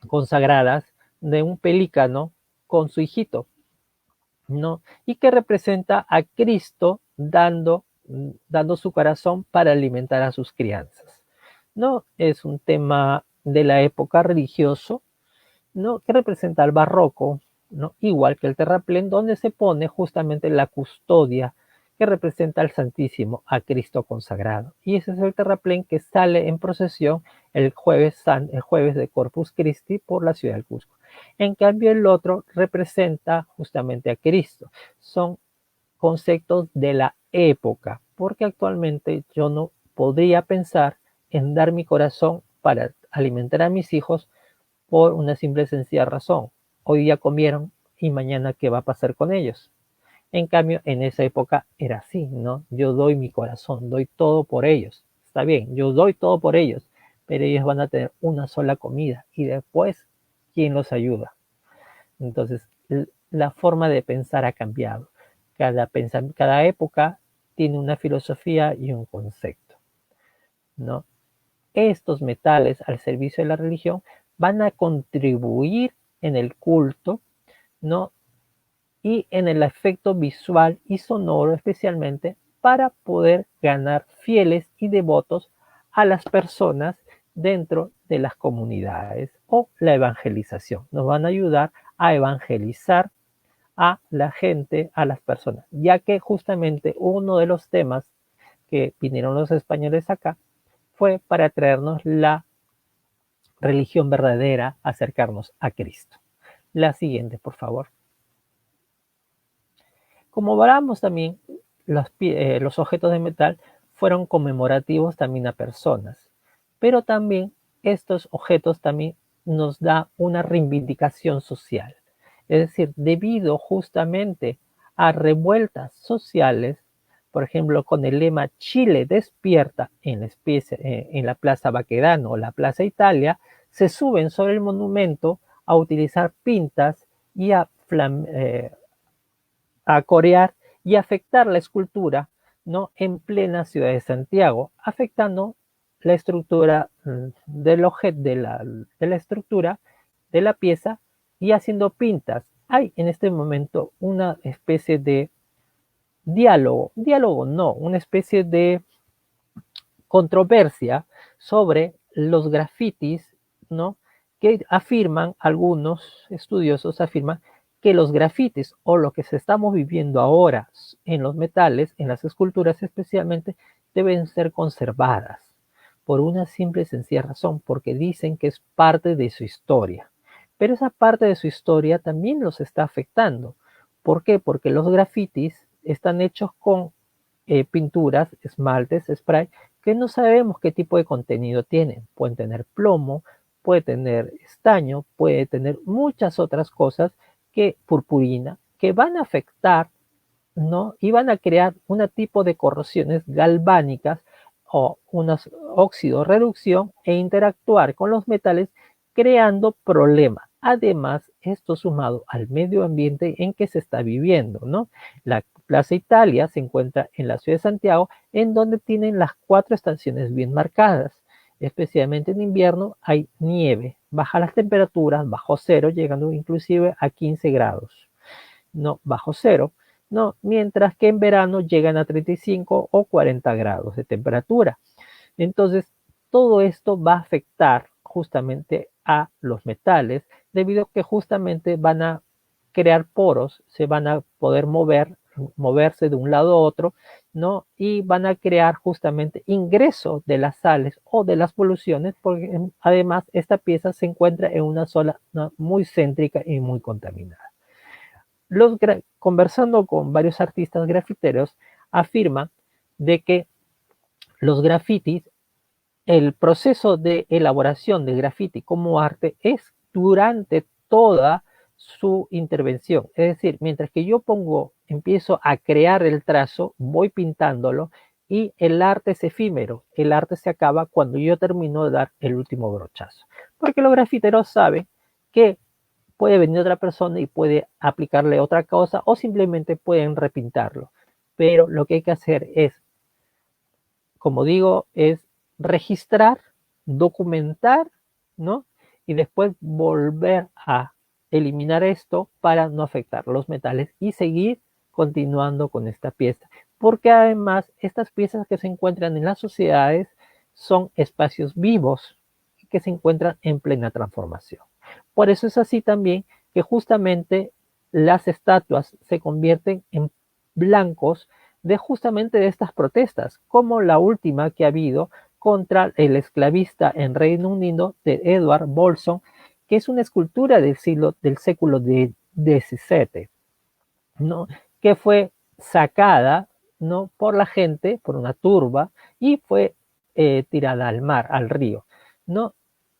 consagradas de un pelícano con su hijito, ¿no? Y que representa a Cristo dando su corazón para alimentar a sus crianzas, ¿no? Es un tema de la época religioso, ¿no? Que representa el barroco, ¿no? Igual que el terraplén, donde se pone justamente la custodia que representa al Santísimo, a Cristo consagrado. Y ese es el terraplén que sale en procesión el jueves de Corpus Christi por la ciudad del Cusco. En cambio, el otro representa justamente a Cristo. Son conceptos de la época, porque actualmente yo no podría pensar en dar mi corazón para alimentar a mis hijos por una simple y sencilla razón. Hoy ya comieron y mañana ¿qué va a pasar con ellos? En cambio, en esa época era así, ¿no? Yo doy mi corazón, doy todo por ellos. Está bien, yo doy todo por ellos, pero ellos van a tener una sola comida y después, ¿quién los ayuda? Entonces, la forma de pensar ha cambiado. Cada época tiene una filosofía y un concepto, ¿no? Estos metales al servicio de la religión van a contribuir en el culto, ¿no? Y en el efecto visual y sonoro especialmente para poder ganar fieles y devotos a las personas dentro de las comunidades o la evangelización. Nos van a ayudar a evangelizar a la gente, a las personas, ya que justamente uno de los temas que vinieron los españoles acá fue para traernos la religión verdadera, acercarnos a Cristo. La siguiente, por favor. Como hablamos también, los objetos de metal fueron conmemorativos también a personas, pero también estos objetos también nos da una reivindicación social. Es decir, debido justamente a revueltas sociales, por ejemplo, con el lema Chile despierta en la Plaza Baquedano o la Plaza Italia, se suben sobre el monumento a utilizar pintas y a corear y afectar la escultura, ¿no? En plena ciudad de Santiago, afectando la estructura del objeto de la estructura de la pieza y haciendo pintas. Hay en este momento una especie de diálogo no, una especie de controversia sobre los grafitis, ¿no? Que afirman, algunos estudiosos afirman que los grafitis o lo que se estamos viviendo ahora en los metales, en las esculturas especialmente, deben ser conservadas por una simple y sencilla razón, porque dicen que es parte de su historia. Pero esa parte de su historia también los está afectando. ¿Por qué? Porque los grafitis están hechos con pinturas, esmaltes, spray, que no sabemos qué tipo de contenido tienen. Pueden tener plomo, puede tener estaño, puede tener muchas otras cosas, que purpurina, que van a afectar, ¿no? Y van a crear un tipo de corrosiones galvánicas o unos óxido reducción e interactuar con los metales creando problemas. Además, esto sumado al medio ambiente en que se está viviendo, ¿no? La Plaza Italia se encuentra en la ciudad de Santiago, en donde tienen las 4 estaciones bien marcadas. Especialmente en invierno hay nieve, baja las temperaturas, bajo cero, llegando inclusive a 15 grados, no, bajo cero, no, mientras que en verano llegan a 35 o 40 grados de temperatura. Entonces, todo esto va a afectar justamente a los metales debido a que justamente van a crear poros, se van a poder moverse de un lado a otro, ¿no? Y van a crear justamente ingreso de las sales o de las poluciones, porque además esta pieza se encuentra en una zona muy céntrica y muy contaminada. Conversando con varios artistas grafiteros, afirman de que los grafitis, el proceso de elaboración del graffiti como arte es durante toda su intervención. Es decir, mientras que yo empiezo a crear el trazo, voy pintándolo y el arte es efímero. El arte se acaba cuando yo termino de dar el último brochazo. Porque los grafiteros saben que puede venir otra persona y puede aplicarle otra cosa o simplemente pueden repintarlo. Pero lo que hay que hacer es, como digo, es registrar, documentar, ¿no? Y después volver a eliminar esto para no afectar los metales y seguir continuando con esta pieza. Porque además estas piezas que se encuentran en las sociedades son espacios vivos que se encuentran en plena transformación. Por eso es así también que justamente las estatuas se convierten en blancos de justamente de estas protestas, como la última que ha habido contra el esclavista en Reino Unido de Edward Bolson, que es una escultura del século XVII, ¿no? Que fue sacada, ¿no? Por la gente, por una turba, y fue tirada al mar, al río, ¿no?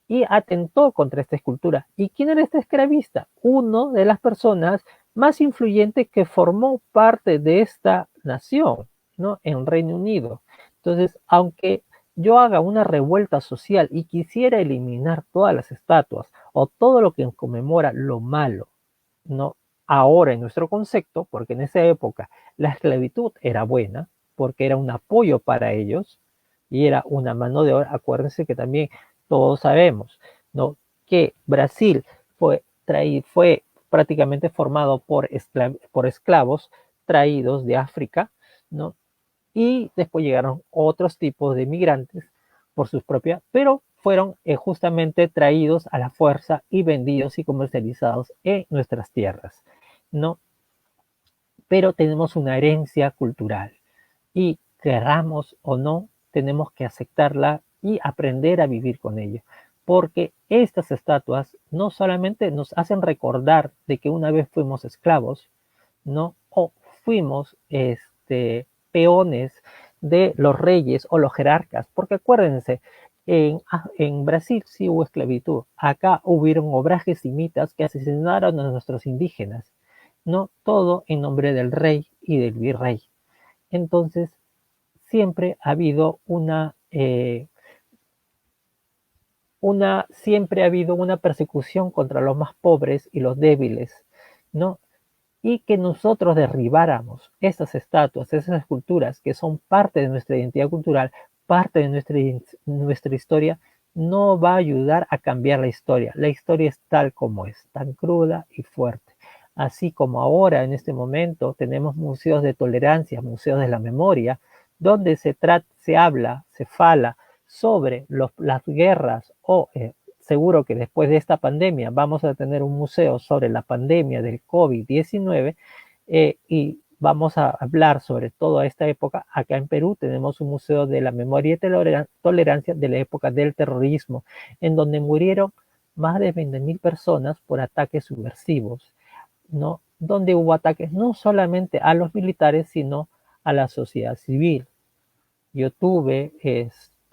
Y atentó contra esta escultura. ¿Y quién era este esclavista? Uno de las personas más influyentes que formó parte de esta nación, ¿no? En Reino Unido. Entonces, aunque yo haga una revuelta social y quisiera eliminar todas las estatuas o todo lo que conmemora lo malo, ¿no? Ahora en nuestro concepto, porque en esa época la esclavitud era buena, porque era un apoyo para ellos y era una mano de obra. Acuérdense que también todos sabemos, ¿no? Que Brasil fue prácticamente formado por esclavos traídos de África, ¿no? Y después llegaron otros tipos de migrantes por sus propias, pero fueron justamente traídos a la fuerza y vendidos y comercializados en nuestras tierras, ¿no? Pero tenemos una herencia cultural y querramos o no, tenemos que aceptarla y aprender a vivir con ella, porque estas estatuas no solamente nos hacen recordar de que una vez fuimos esclavos, ¿no? O fuimos peones de los reyes o los jerarcas, porque acuérdense, en Brasil sí hubo esclavitud, acá hubieron obrajes simitas que asesinaron a nuestros indígenas, ¿no? Todo en nombre del rey y del virrey. Entonces, siempre ha habido siempre ha habido una persecución contra los más pobres y los débiles, ¿no? Y que nosotros derribáramos esas estatuas, esas esculturas que son parte de nuestra identidad cultural, parte de nuestra historia, no va a ayudar a cambiar la historia. La historia es tal como es, tan cruda y fuerte. Así como ahora, en este momento, tenemos museos de tolerancia, museos de la memoria, donde se habla, se fala sobre las guerras o seguro que después de esta pandemia vamos a tener un museo sobre la pandemia del COVID-19 y vamos a hablar sobre toda esta época. Acá en Perú tenemos un museo de la memoria y tolerancia de la época del terrorismo, en donde murieron más de 20.000 personas por ataques subversivos, ¿no? Donde hubo ataques no solamente a los militares, sino a la sociedad civil. Yo tuve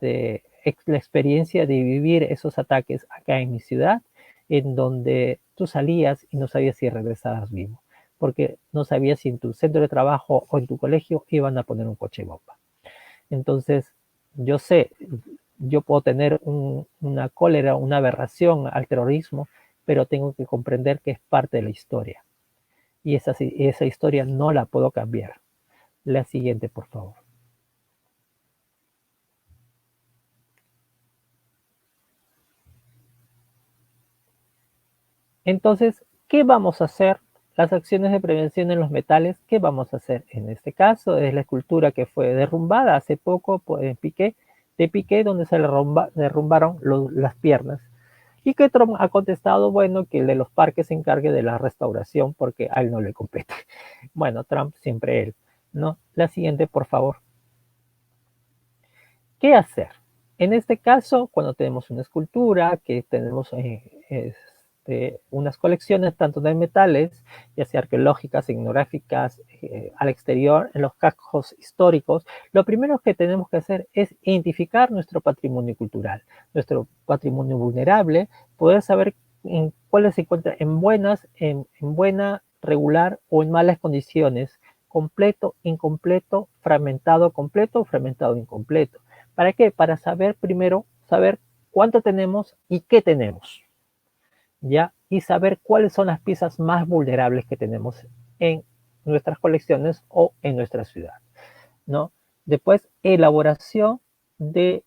la experiencia de vivir esos ataques acá en mi ciudad, en donde tú salías y no sabías si regresabas vivo, porque no sabías si en tu centro de trabajo o en tu colegio iban a poner un coche bomba. Entonces, yo sé, yo puedo tener una cólera, una aberración al terrorismo, pero tengo que comprender que es parte de la historia. Y esa historia no la puedo cambiar. La siguiente, por favor. Entonces, ¿qué vamos a hacer? Las acciones de prevención en los metales, ¿qué vamos a hacer? En este caso es la escultura que fue derrumbada hace poco de Piqué, donde se le derrumbaron las piernas. Y que Trump ha contestado, bueno, que el de los parques se encargue de la restauración porque a él no le compete. Bueno, Trump siempre él, ¿no? La siguiente, por favor. ¿Qué hacer? En este caso, cuando tenemos una escultura, que tenemos unas colecciones tanto de metales, ya sea arqueológicas, etnográficas, al exterior, en los cascos históricos, lo primero que tenemos que hacer es identificar nuestro patrimonio cultural, nuestro patrimonio vulnerable, poder saber en cuáles se encuentran en buena, regular o en malas condiciones, completo, incompleto, fragmentado, completo o fragmentado, incompleto. ¿Para qué? Para saber primero, saber cuánto tenemos y qué tenemos, ¿ya? Y saber cuáles son las piezas más vulnerables que tenemos en nuestras colecciones o en nuestra ciudad, ¿no? Después, elaboración de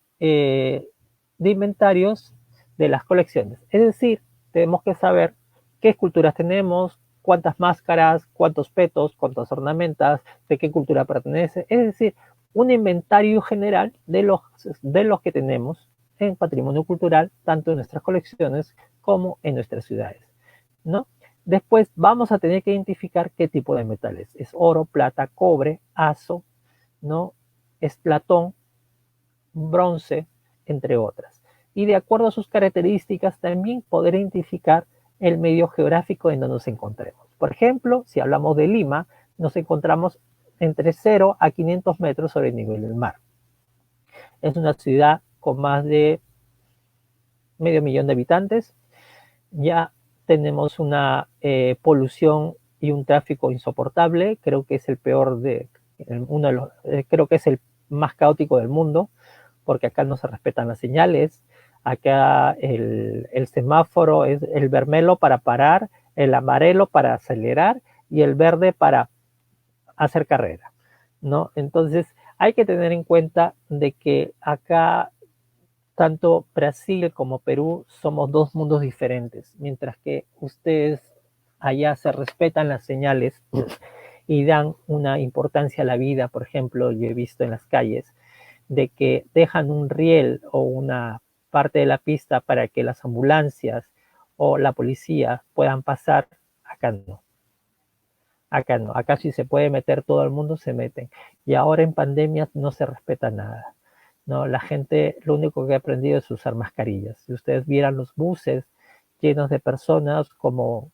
inventarios de las colecciones. Es decir, tenemos que saber qué esculturas tenemos, cuántas máscaras, cuántos petos, cuántas ornamentas, de qué cultura pertenece. Es decir, un inventario general de los que tenemos en patrimonio cultural, tanto en nuestras colecciones como en nuestras ciudades, ¿no? Después vamos a tener que identificar qué tipo de metales. Es oro, plata, cobre, azo, ¿no? Es platón, bronce, entre otras. Y de acuerdo a sus características, también poder identificar el medio geográfico en donde nos encontremos. Por ejemplo, si hablamos de Lima, nos encontramos entre 0 a 500 metros sobre el nivel del mar. Es una ciudad con más de 500.000 de habitantes. Ya tenemos una polución y un tráfico insoportable. Creo que es el peor creo que es el más caótico del mundo, porque acá no se respetan las señales. Acá el semáforo es el vermelho para parar, el amarelo para acelerar y el verde para hacer carrera, ¿no? Entonces hay que tener en cuenta de que acá tanto Brasil como Perú somos dos mundos diferentes, mientras que ustedes allá se respetan las señales y dan una importancia a la vida. Por ejemplo, yo he visto en las calles de que dejan un riel o una parte de la pista para que las ambulancias o la policía puedan pasar. Acá no. Acá no, acá sí se puede meter, todo el mundo se mete. Y ahora en pandemias no se respeta nada, ¿no? La gente lo único que ha aprendido es usar mascarillas. Si ustedes vieran los buses llenos de personas como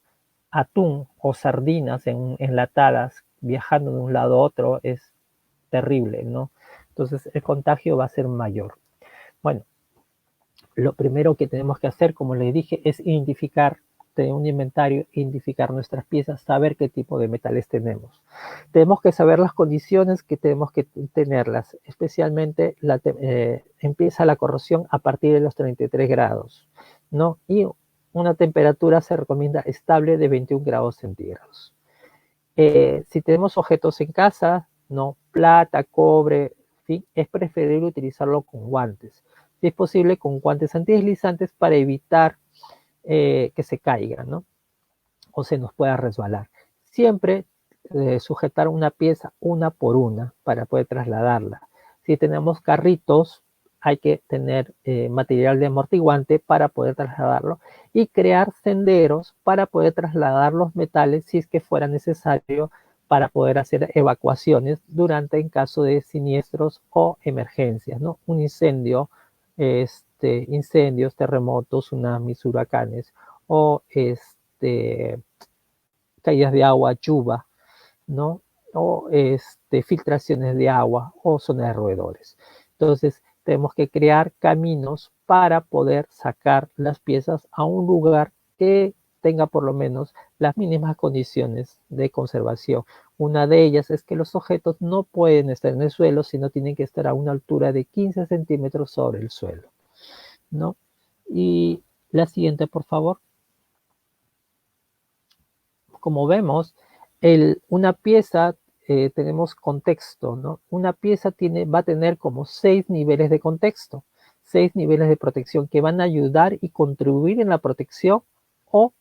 atún o sardinas enlatadas viajando de un lado a otro, es terrible, ¿no? Entonces el contagio va a ser mayor. Bueno, lo primero que tenemos que hacer, como les dije, es identificar un inventario, identificar nuestras piezas, saber qué tipo de metales tenemos. Tenemos que saber las condiciones que tenemos que tenerlas, especialmente empieza la corrosión a partir de los 33 grados, ¿no? Y una temperatura se recomienda estable de 21 grados centígrados. Si tenemos objetos en casa, ¿no? Plata, cobre, en fin, es preferible utilizarlo con guantes. Si es posible, con guantes antideslizantes para evitar que se caiga, ¿no? O se nos pueda resbalar. Siempre sujetar una pieza una por una para poder trasladarla. Si tenemos carritos, hay que tener material de amortiguante para poder trasladarlo y crear senderos para poder trasladar los metales si es que fuera necesario para poder hacer evacuaciones en caso de siniestros o emergencias, ¿no? Un incendio, incendios, terremotos, tsunamis, huracanes o caídas de agua, lluvia, ¿no? O filtraciones de agua o zonas de roedores. Entonces, tenemos que crear caminos para poder sacar las piezas a un lugar que tenga por lo menos las mínimas condiciones de conservación. Una de ellas es que los objetos no pueden estar en el suelo, sino tienen que estar a una altura de 15 centímetros sobre el suelo, ¿no? Y la siguiente, por favor. Como vemos, una pieza, tenemos contexto, ¿no? Una pieza va a tener como 6 niveles de contexto, 6 niveles de protección que van a ayudar y contribuir en la protección o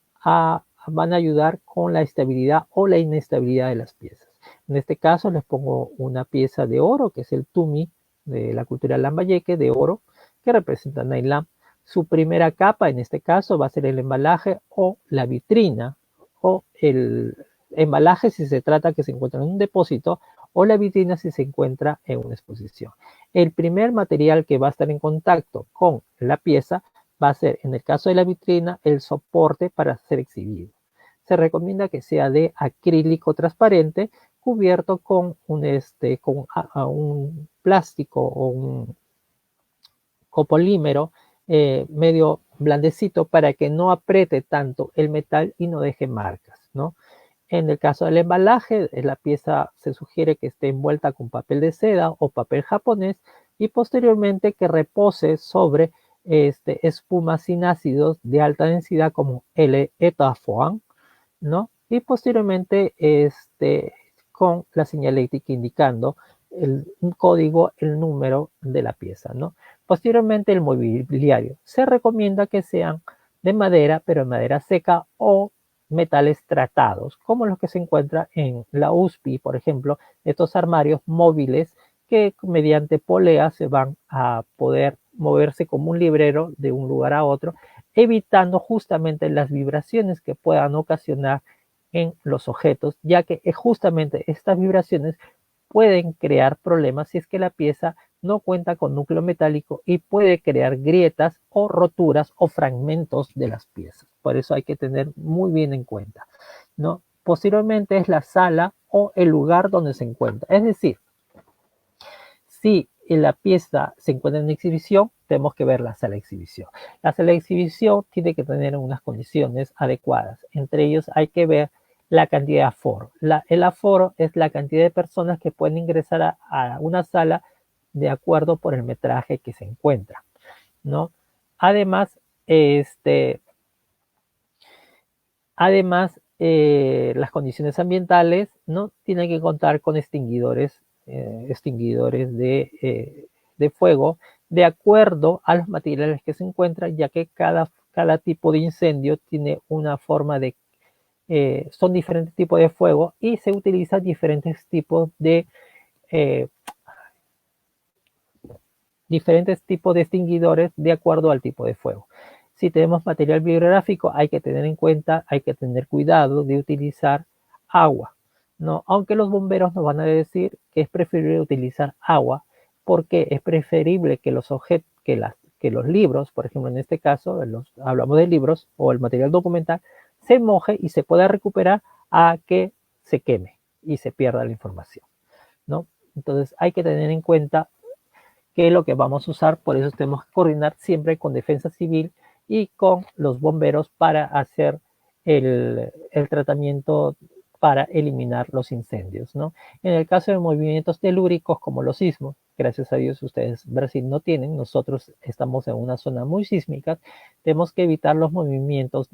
van a ayudar con la estabilidad o la inestabilidad de las piezas. En este caso les pongo una pieza de oro, que es el tumi de la cultura lambayeque, de oro, que representa Nailam. Su primera capa, en este caso, va a ser el embalaje o la vitrina, o el embalaje si se trata que se encuentra en un depósito, o la vitrina si se encuentra en una exposición. El primer material que va a estar en contacto con la pieza va a ser, en el caso de la vitrina, el soporte para ser exhibido. Se recomienda que sea de acrílico transparente cubierto con un plástico o un copolímero medio blandecito para que no apriete tanto el metal y no deje marcas, ¿no? En el caso del embalaje, la pieza se sugiere que esté envuelta con papel de seda o papel japonés y posteriormente que repose sobre espumas sin ácidos de alta densidad como el etafoam, ¿no? Y posteriormente con la señalética indicando un código, el número de la pieza, ¿no? Posteriormente el mobiliario. Se recomienda que sean de madera, pero de madera seca o metales tratados, como los que se encuentran en la USPI, por ejemplo, estos armarios móviles que mediante polea se van a poder moverse como un librero de un lugar a otro, evitando justamente las vibraciones que puedan ocasionar en los objetos, ya que justamente estas vibraciones pueden crear problemas si es que la pieza no cuenta con núcleo metálico y puede crear grietas o roturas o fragmentos de las piezas. Por eso hay que tener muy bien en cuenta, ¿no? Posteriormente es la sala o el lugar donde se encuentra. Es decir, si la pieza se encuentra en exhibición, tenemos que ver la sala de exhibición. La sala de exhibición tiene que tener unas condiciones adecuadas. Entre ellos hay que ver la cantidad de aforo. El aforo es la cantidad de personas que pueden ingresar a una sala de acuerdo por el metraje que se encuentra, ¿no? Además, las condiciones ambientales, ¿no? Tienen que contar con extinguidores de fuego de acuerdo a los materiales que se encuentran, ya que cada tipo de incendio tiene una forma de son diferentes tipos de fuego y se utilizan diferentes tipos de extinguidores de acuerdo al tipo de fuego. Si tenemos material bibliográfico, hay que tener en cuenta, hay que tener cuidado de utilizar agua, ¿no? Aunque los bomberos nos van a decir que es preferible utilizar agua, porque es preferible que los objetos, que los libros, por ejemplo, en este caso, hablamos de libros o el material documental, se moje y se pueda recuperar a que se queme y se pierda la información, ¿no? Entonces hay que tener en cuenta qué es lo que vamos a usar, por eso tenemos que coordinar siempre con Defensa Civil y con los bomberos para hacer el tratamiento para eliminar los incendios, ¿no? En el caso de movimientos telúricos como los sismos, gracias a Dios ustedes Brasil no tienen, nosotros estamos en una zona muy sísmica, tenemos que evitar los movimientos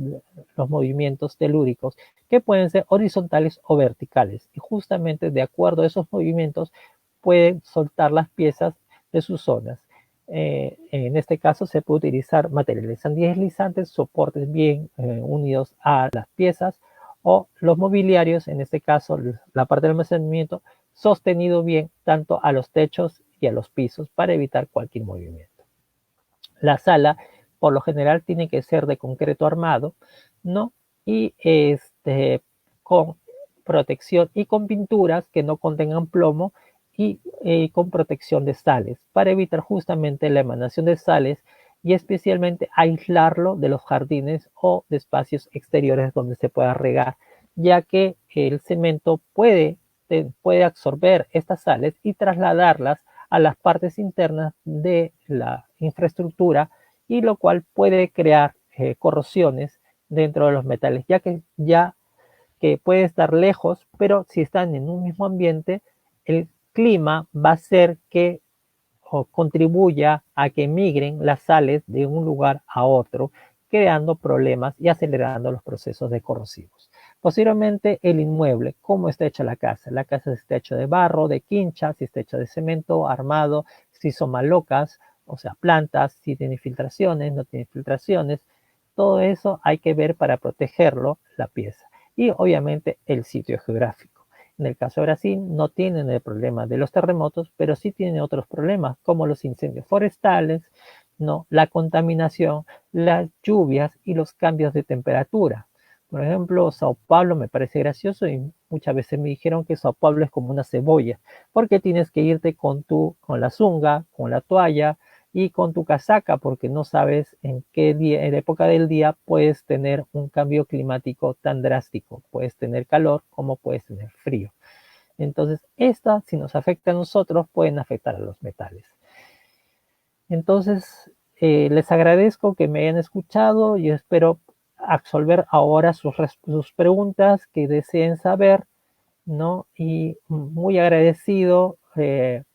telúricos que pueden ser horizontales o verticales y justamente de acuerdo a esos movimientos pueden soltar las piezas de sus zonas. En este caso se puede utilizar materiales antideslizantes, soportes bien unidos a las piezas o los mobiliarios, en este caso la parte del almacenamiento, sostenido bien tanto a los techos y a los pisos para evitar cualquier movimiento. La sala, por lo general, tiene que ser de concreto armado, ¿no? Y con protección y con pinturas que no contengan plomo y con protección de sales para evitar justamente la emanación de sales y especialmente aislarlo de los jardines o de espacios exteriores donde se pueda regar, ya que el cemento puede absorber estas sales y trasladarlas a las partes internas de la infraestructura y lo cual puede crear corrosiones dentro de los metales, ya que puede estar lejos, pero si están en un mismo ambiente, el clima va a hacer que contribuya a que migren las sales de un lugar a otro, creando problemas y acelerando los procesos de corrosivos. Posteriormente, el inmueble, cómo está hecha la casa. La casa está hecha de barro, de quincha, si está hecha de cemento, armado, si son malocas, o sea, plantas, si tiene filtraciones, no tiene filtraciones. Todo eso hay que ver para protegerlo, la pieza. Y obviamente el sitio geográfico. En el caso de Brasil no tienen el problema de los terremotos, pero sí tienen otros problemas como los incendios forestales, ¿no? La contaminación, las lluvias y los cambios de temperatura. Por ejemplo, Sao Paulo me parece gracioso y muchas veces me dijeron que Sao Paulo es como una cebolla, porque tienes que irte con la zunga, con la toalla y con tu casaca, porque no sabes en qué día, en la época del día puedes tener un cambio climático tan drástico. Puedes tener calor como puedes tener frío. Entonces, estas, si nos afecta a nosotros, pueden afectar a los metales. Entonces, les agradezco que me hayan escuchado y espero absolver ahora sus preguntas que deseen saber, ¿no? Y muy agradecido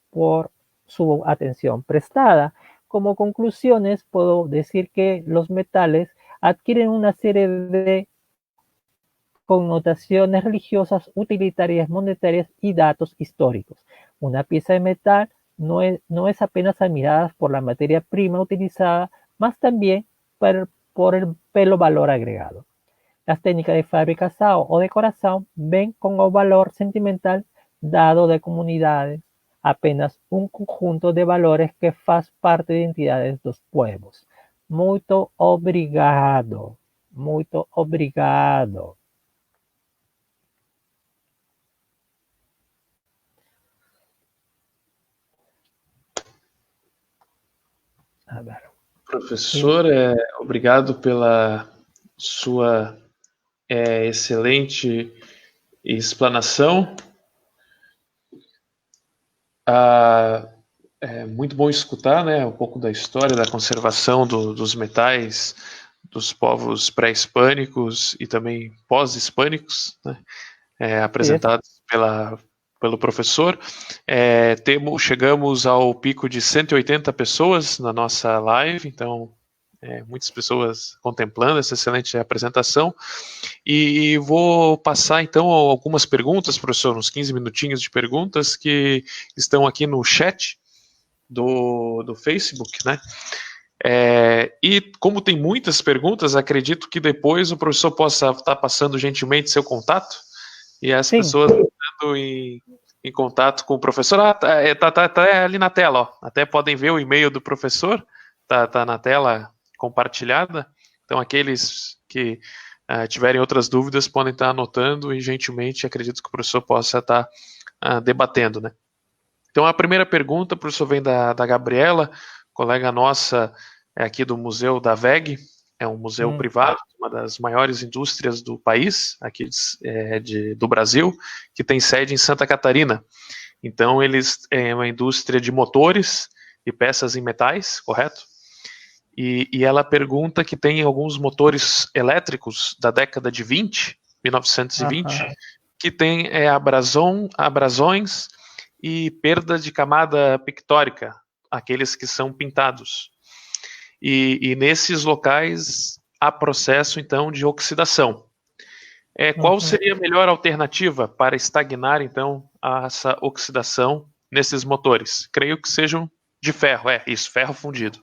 por su atención prestada. Como conclusiones, puedo decir que los metales adquieren una serie de connotaciones religiosas, utilitarias, monetarias y datos históricos. Una pieza de metal no es apenas admirada por la materia prima utilizada, más también por el pelo valor agregado. Las técnicas de fabricación o decoración ven como valor sentimental dado de comunidades apenas un conjunto de valores que faz parte de identidades dos pueblos. Muito obrigado. Muito obrigado. A ver. Professor, obrigado pela sua excelente explanação. É muito bom escutar, né, um pouco da história da conservação dos metais dos povos pré-hispânicos e também pós-hispânicos, né, apresentados pelo professor. Chegamos ao pico de 180 pessoas na nossa live, então muitas pessoas contemplando essa excelente apresentação. E vou passar então algumas perguntas, professor, uns 15 minutinhos de perguntas que estão aqui no chat do Facebook, né? E como tem muitas perguntas, acredito que depois o professor possa estar passando gentilmente seu contato e as pessoas entrando em contato com o professor. Tá ali na tela, ó. Até podem ver o e-mail do professor, tá na tela compartilhada. Então aqueles que tiverem outras dúvidas podem estar anotando e gentilmente acredito que o professor possa estar debatendo, né? Então a primeira pergunta, professor, vem da Gabriela, colega nossa aqui do Museu da WEG, é um museu privado, uma das maiores indústrias do país, aqui do Brasil, que tem sede em Santa Catarina. Então eles é uma indústria de motores e peças em metais, correto? E ela pergunta que tem alguns motores elétricos da década de 1920, que tem abrasões e perda de camada pictórica, aqueles que são pintados. E nesses locais há processo, então, de oxidação. Qual seria a melhor alternativa para estagnar, então, essa oxidação nesses motores? Creio que sejam de ferro, ferro fundido.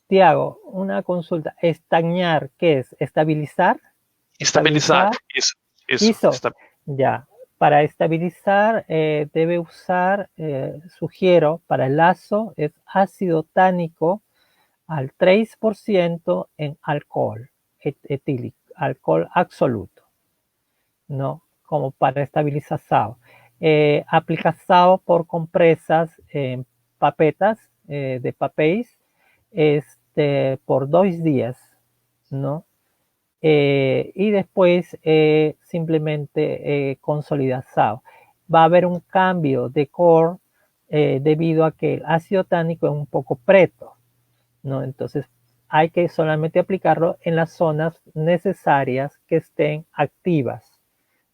Tiago, una consulta. ¿Estagnar qué es? ¿Estabilizar? Estabilizar, eso. Ya. Para estabilizar debe usar, sugiero, para el lazo es ácido tánico al 3% en alcohol etílico, alcohol absoluto, ¿no? Como para estabilización. Aplicado por compresas en papetas de papéis por 2 días, ¿no? Y después simplemente consolidado. Va a haber un cambio de core debido a que el ácido tánico es un poco preto, ¿no? Entonces hay que solamente aplicarlo en las zonas necesarias que estén activas,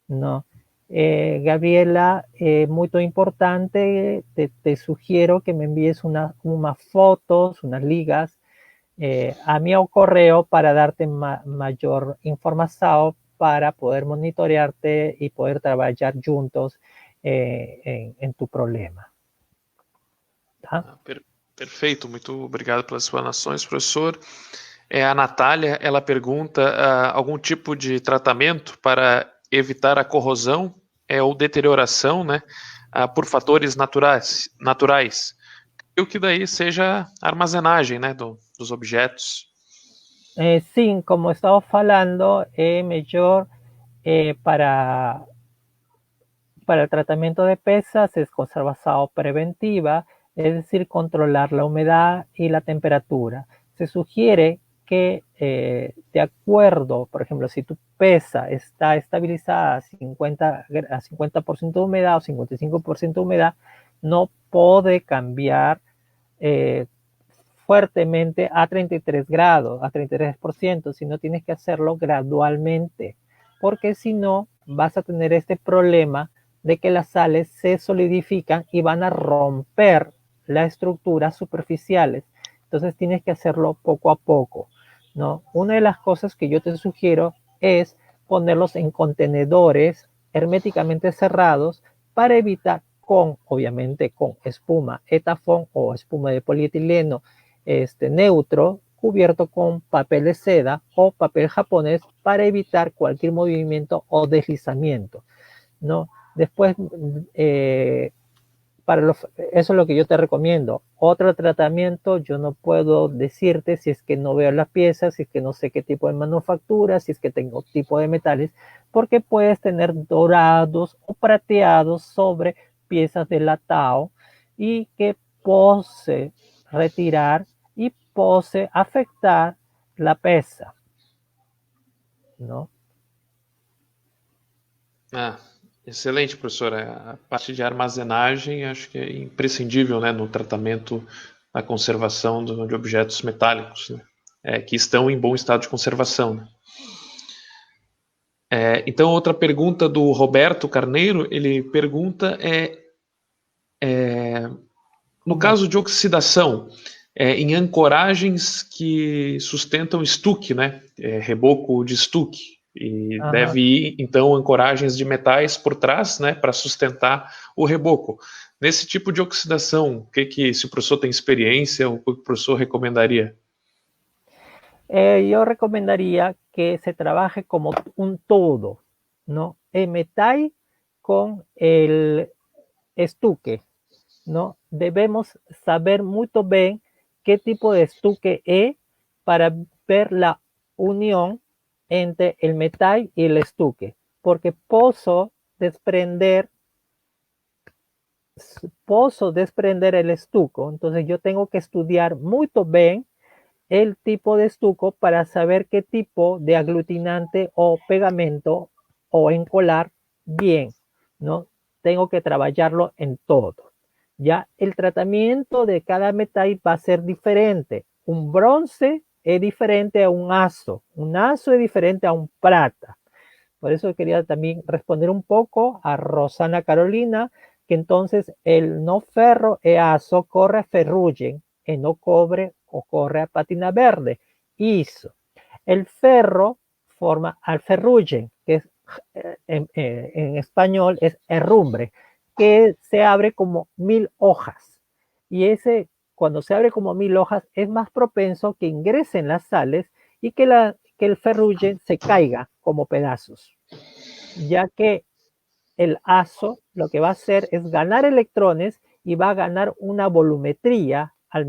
¿no? Gabriela, muy importante, te sugiero que me envíes unas fotos, unas ligas a mi correo para darte mayor información para poder monitorearte y poder trabajar juntos en tu problema. Tá? Perfeito, muito obrigado pelas explanações, professor. A Natália, ela pergunta algum tipo de tratamento para evitar a corrosão ou deterioração, né, por fatores naturais. o que daí seja a armazenagem, né, dos objetos. Sim, como estava falando, é melhor para el tratamiento de pesas es conservación preventiva, es decir, controlar la humedad y la temperatura. Se sugiere que de acuerdo, por ejemplo, si tu pesa está estabilizada a 50% de humedad o 55% de humedad, no puede cambiar fuertemente a 33 grados, a 33%, sino tienes que hacerlo gradualmente, porque si no vas a tener este problema de que las sales se solidifican y van a romper las estructuras superficiales. Entonces tienes que hacerlo poco a poco, ¿no? Una de las cosas que yo te sugiero es ponerlos en contenedores herméticamente cerrados para evitar obviamente con espuma etafón o espuma de polietileno neutro cubierto con papel de seda o papel japonés para evitar cualquier movimiento o deslizamiento, ¿no? Después, eso es lo que yo te recomiendo. Otro tratamiento, yo no puedo decirte si es que no veo las piezas, si es que no sé qué tipo de manufactura, si es que tengo tipo de metales, porque puedes tener dorados o prateados sobre piezas de latao y que pose retirar y pose afectar la pesa, ¿no? Excelente, professora. A parte de armazenagem acho que é imprescindível, né, no tratamento, na conservação de objetos metálicos, né, que estão em bom estado de conservação. Né. Então, outra pergunta do Roberto Carneiro, ele pergunta no caso de oxidação, em ancoragens que sustentam estuque, né, reboco de estuque, e deve ir, então, ancoragens de metais por trás, né, para sustentar o reboco. Nesse tipo de oxidação, se o professor tem experiência, o que o professor recomendaria? Yo recomendaría que se trabaje como un todo, ¿no? El metal con el estuque, ¿no? Debemos saber muy bien qué tipo de estuque es para ver la unión entre el metal y el estuque, porque puedo desprender el estuco, entonces yo tengo que estudiar muy bien el tipo de estuco para saber qué tipo de aglutinante o pegamento o encolar bien, ¿no? Tengo que trabajarlo en todo. Ya el tratamiento de cada metal va a ser diferente. Un bronce es diferente a un azo es diferente a un plata. Por eso quería también responder un poco a Rosana Carolina, que entonces el no ferro e azo corre a ferrugem, e no cobre o corre a patina verde. Isso. El ferro forma al ferrugem, que es, en español es herrumbre, que se abre como 1000 hojas. Y ese, cuando se abre como 1000 hojas, es más propenso que ingresen las sales y que el ferrugem se caiga como pedazos, ya que el azo lo que va a hacer es ganar electrones y va a ganar una volumetría a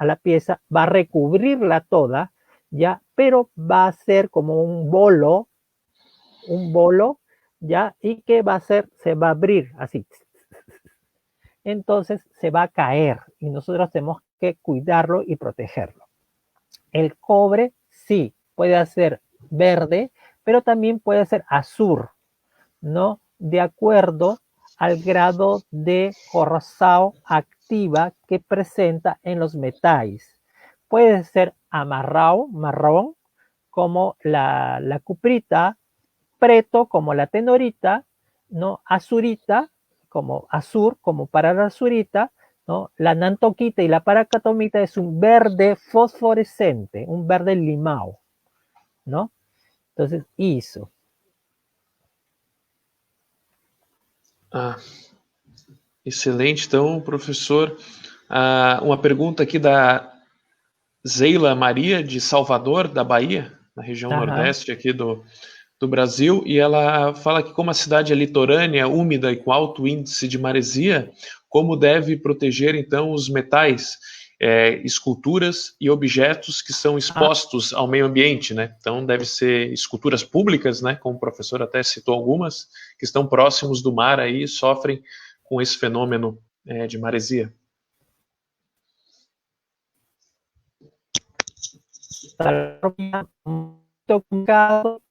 la pieza, va a recubrirla toda, ya, pero va a ser como un bolo, ya, y que va a ser, se va a abrir así. Entonces se va a caer y nosotros tenemos que cuidarlo y protegerlo. El cobre sí puede ser verde, pero también puede ser azul, ¿no? De acuerdo al grado de corrosión activa que presenta en los metales. Puede ser amarrado, marrón, como la cuprita, preto, como la tenorita, ¿no? Azurita, como azur, como para la azurita, ¿no? La nantoquita y la paracatomita es un verde fosforescente, un verde limao, ¿no? Entonces, isso. Excelente. Então, professor, uma pergunta aqui da Zeila Maria, de Salvador, da Bahia, na região nordeste aqui do do Brasil, e ela fala que como a cidade é litorânea, úmida e com alto índice de maresia, como deve proteger então os metais, esculturas e objetos que são expostos ao meio ambiente, né? Então deve ser esculturas públicas, né? Como o professor até citou algumas, que estão próximos do mar aí e sofrem com esse fenômeno de maresia. Muy complicado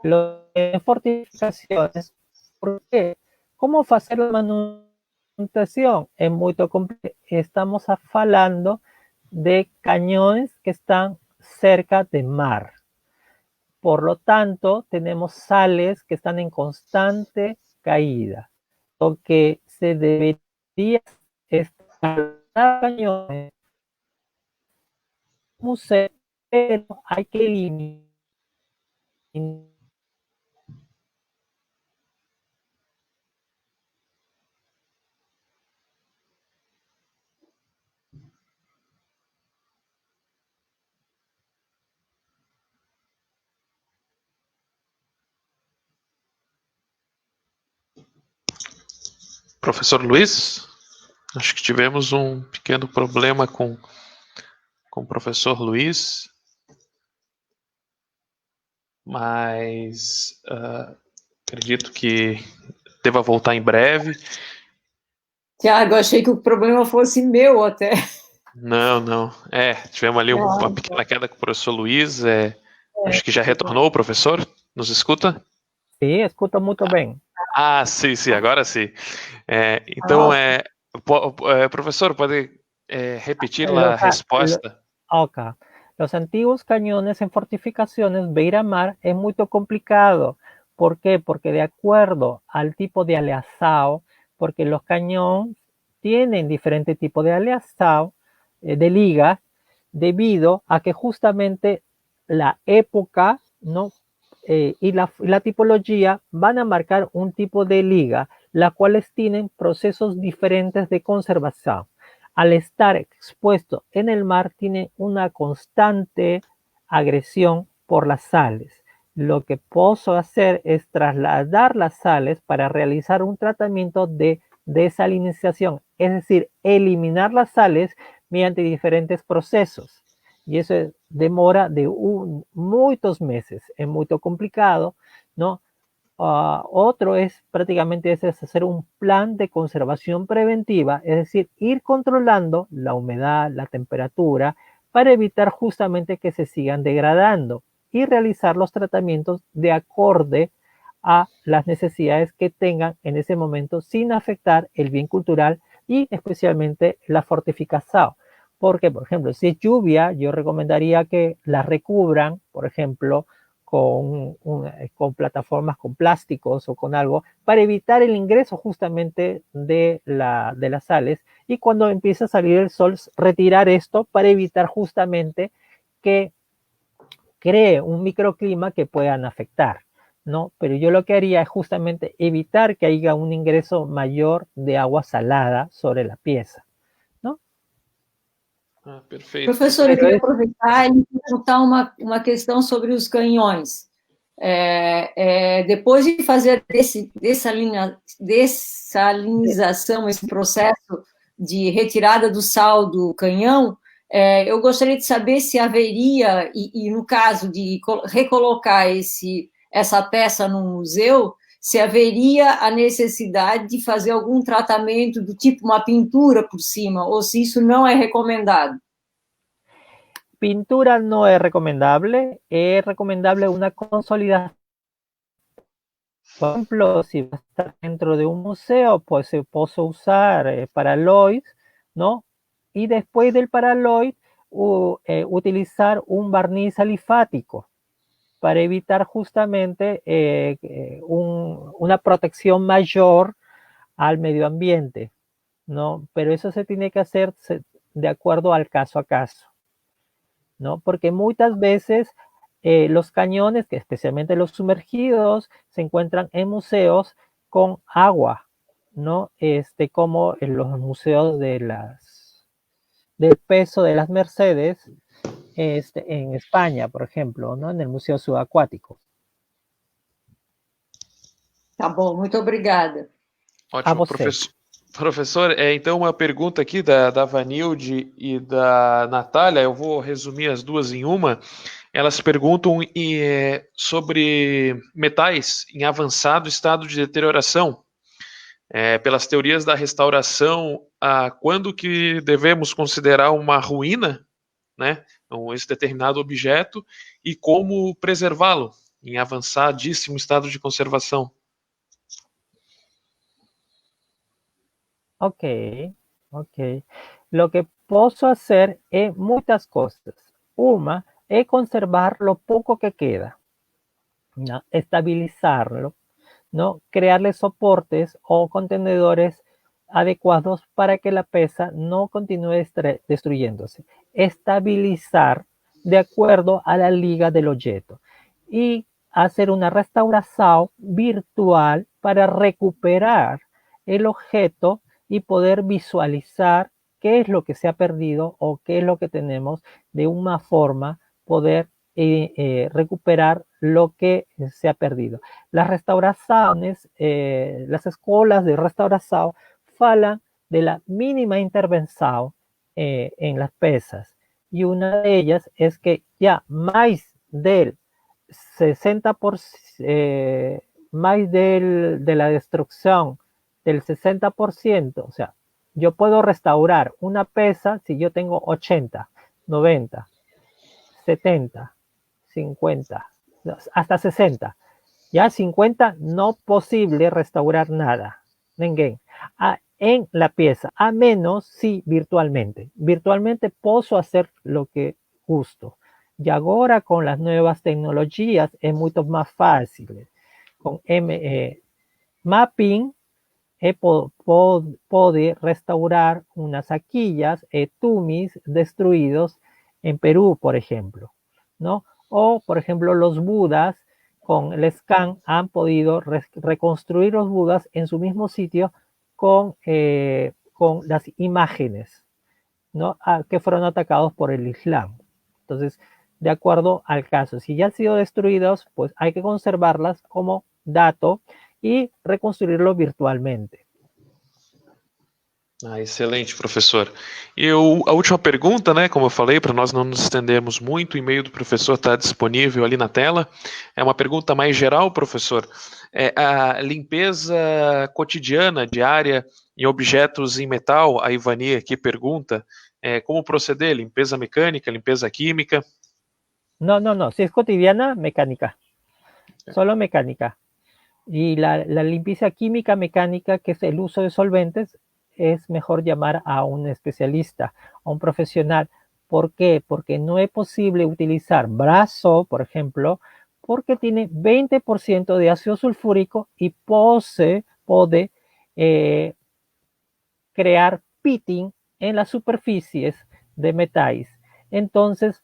lo de fortificaciones. ¿Por qué? ¿Cómo hacer la manutención? Es muy complicado. Estamos hablando de cañones que están cerca del mar. Por lo tanto, tenemos sales que están en constante caída. Lo que se debería estar cañones museo, pero hay que eliminar. Professor Luiz, acho que tivemos um pequeno problema com o professor Luiz, mas acredito que deva voltar em breve. Tiago, achei que o problema fosse meu até. Não. Tivemos ali uma pequena queda com o professor Luiz. Acho que já retornou o professor. Nos escuta? Sim, escuta muito bem. Sim, agora sim. Então, professor, pode repetir a resposta? Ok. Los antiguos cañones en fortificaciones beira-mar es muy complicado. ¿Por qué? Porque de acuerdo al tipo de aleazado, porque los cañones tienen diferente tipo de aleazado, de liga, debido a que justamente la época, ¿no? Y la tipología van a marcar un tipo de liga, las cuales tienen procesos diferentes de conservación. Al estar expuesto en el mar, tiene una constante agresión por las sales. Lo que puedo hacer es trasladar las sales para realizar un tratamiento de desalinización, es decir, eliminar las sales mediante diferentes procesos. Y eso demora de muchos meses, es muy complicado, ¿no? Otro es prácticamente es hacer un plan de conservación preventiva, es decir, ir controlando la humedad, la temperatura, para evitar justamente que se sigan degradando y realizar los tratamientos de acorde a las necesidades que tengan en ese momento sin afectar el bien cultural y especialmente la fortificación. Porque, por ejemplo, si es lluvia, yo recomendaría que la recubran, por ejemplo, con plataformas con plásticos o con algo para evitar el ingreso justamente de las sales, y cuando empieza a salir el sol retirar esto para evitar justamente que cree un microclima que puedan afectar, ¿no? Pero yo lo que haría es justamente evitar que haya un ingreso mayor de agua salada sobre la pieza. Perfeito. Professor, eu queria aproveitar e perguntar uma questão sobre os canhões. Depois de fazer dessalinização, esse processo de retirada do sal do canhão, eu gostaria de saber se haveria, e no caso de recolocar essa peça no museu, se haveria a necessidade de fazer algum tratamento do tipo uma pintura por cima, ou se isso não é recomendado. Pintura no es recomendable una consolidación. Por ejemplo, si va a estar dentro de un museo, pues se puede usar paraloid, ¿no? Y después del paraloid, utilizar un barniz alifático para evitar justamente una protección mayor al medio ambiente, ¿no? Pero eso se tiene que hacer de acuerdo al caso a caso, ¿no? Porque muchas veces los cañones, que especialmente los sumergidos, se encuentran en museos con agua, ¿no? Como en los museos del peso de las Mercedes, en España, por ejemplo, ¿no? En el Museo Subacuático. Tá bom, muito obrigada. Ótimo, você. professor, então uma pergunta aqui da Vanilde e da Natália, eu vou resumir as duas em uma. Elas perguntam sobre metais em avançado estado de deterioração. Pelas teorias da restauração, quando que devemos considerar uma ruína, né, esse determinado objeto, e como preservá-lo em avançadíssimo estado de conservação? Ok, ok. Lo que puedo hacer es muchas cosas. Una es conservar lo poco que queda, ¿no? Estabilizarlo, ¿no? Crearle soportes o contenedores adecuados para que la pesa no continúe destruyéndose. Estabilizar de acuerdo a la liga del objeto y hacer una restauración virtual para recuperar el objeto y poder visualizar qué es lo que se ha perdido o qué es lo que tenemos de una forma poder recuperar lo que se ha perdido. Las restauraciones, las escuelas de restauración falan de la mínima intervención en las pesas. Y una de ellas es que ya más del 60%, más de la destrucción del 60%, o sea, yo puedo restaurar una pesa si yo tengo 80, 90, 70, 50, hasta 60. Ya 50 no posible restaurar nada. Ninguém. En la pieza, a menos si virtualmente. Virtualmente puedo hacer lo que gusto. Y ahora con las nuevas tecnologías es mucho más fácil. Con mapping puede restaurar unas saquillas, tumis destruidos en Perú, por ejemplo, ¿no? O, por ejemplo, los Budas con el scan han podido reconstruir los Budas en su mismo sitio con las imágenes, ¿no? Que fueron atacados por el Islam. Entonces, de acuerdo al caso, si ya han sido destruidos, pues hay que conservarlas como dato y reconstruirlo virtualmente. Excelente, professor. A última pergunta, né, como eu falei, para nós não nos estendermos muito, o e-mail do professor está disponível ali na tela. É uma pergunta mais geral, professor. A limpeza cotidiana, diária, em objetos em metal, a Ivani aqui pergunta, como proceder? Limpeza mecânica, limpeza química? No. Si es cotidiana, mecánica. Solo mecánica. Y la limpieza química mecánica, que es el uso de solventes, es mejor llamar a un especialista, a un profesional. ¿Por qué? Porque no es posible utilizar brazo, por ejemplo, porque tiene 20% de ácido sulfúrico y puede crear pitting en las superficies de metais. Entonces,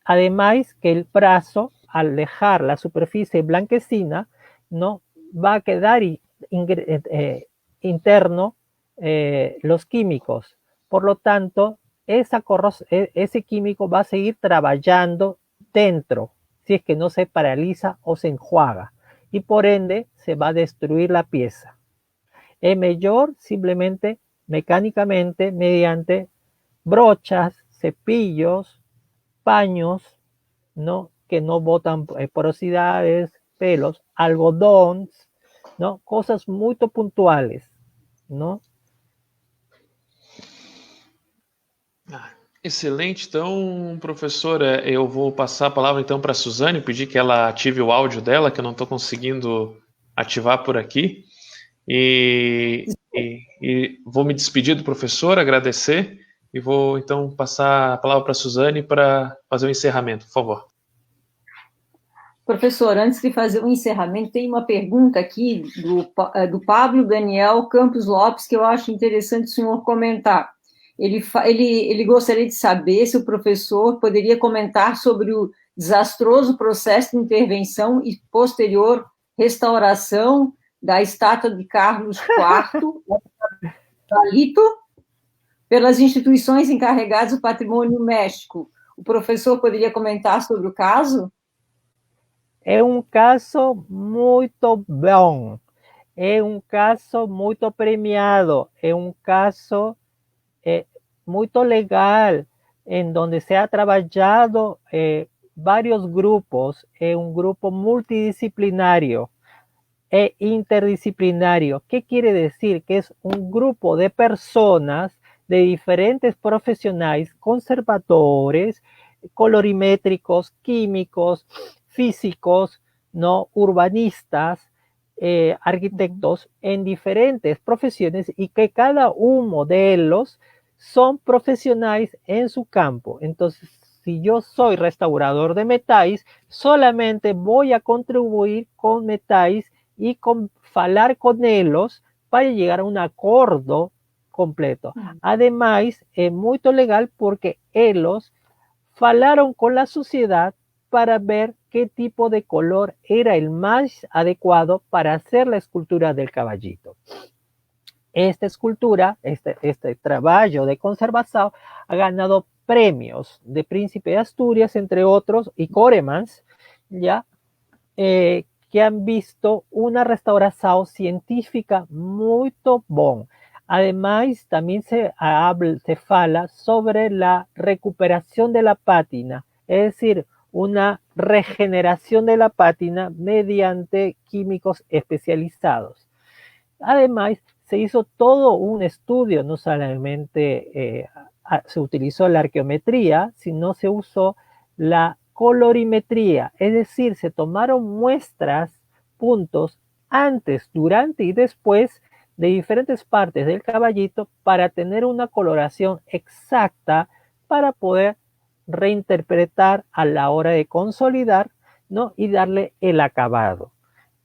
además que el brazo, al dejar la superficie blanquecina, no va a quedar interno los químicos. Por lo tanto, ese químico va a seguir trabajando dentro, si es que no se paraliza o se enjuaga. Y por ende, se va a destruir la pieza. Es mejor simplemente mecánicamente mediante brochas, cepillos, paños, ¿no? Que no botan porosidades, pelos, algodones, ¿no? Cosas muy puntuales, ¿no? Excelente. Então, professor, eu vou passar a palavra então para a Suzane, pedir que ela ative o áudio dela, que eu não estou conseguindo ativar por aqui. E vou me despedir do professor, agradecer, e vou então passar a palavra para a Suzane para fazer o encerramento, por favor. Professor, antes de fazer o encerramento, tem uma pergunta aqui do Pablo Daniel Campos Lopes, que eu acho interessante o senhor comentar. Ele gostaria de saber se o professor poderia comentar sobre o desastroso processo de intervenção e posterior restauração da estátua de Carlos IV, Palito, pelas instituições encarregadas do patrimônio México. O professor poderia comentar sobre o caso? É um caso muito bom. é um caso muito premiado, é um caso muito legal, em donde se ha trabalhado vários grupos, é um grupo multidisciplinario e interdisciplinario. ¿Qué quiere decir? Que es un grupo de personas de diferentes profesionales, conservadores, colorimétricos, químicos, físicos, ¿no? Urbanistas, arquitectos en diferentes profesiones y que cada uno de ellos son profesionales en su campo. Entonces, si yo soy restaurador de metais, solamente voy a contribuir con metais y falar con ellos para llegar a un acuerdo completo. Además, es muy legal porque ellos falaron con la sociedad para ver qué tipo de color era el más adecuado para hacer la escultura del caballito. Esta escultura, este trabajo de conservación ha ganado premios de Príncipe de Asturias, entre otros, y Coremans, ¿ya? Que han visto una restauración científica muy buena. Además, también se fala sobre la recuperación de la pátina, es decir, una regeneración de la pátina mediante químicos especializados. Además, se hizo todo un estudio, no solamente se utilizó la arqueometría, sino se usó la colorimetría, es decir, se tomaron muestras, puntos, antes, durante y después de diferentes partes del caballito para tener una coloración exacta para poder reinterpretar a la hora de consolidar, ¿no? Y darle el acabado.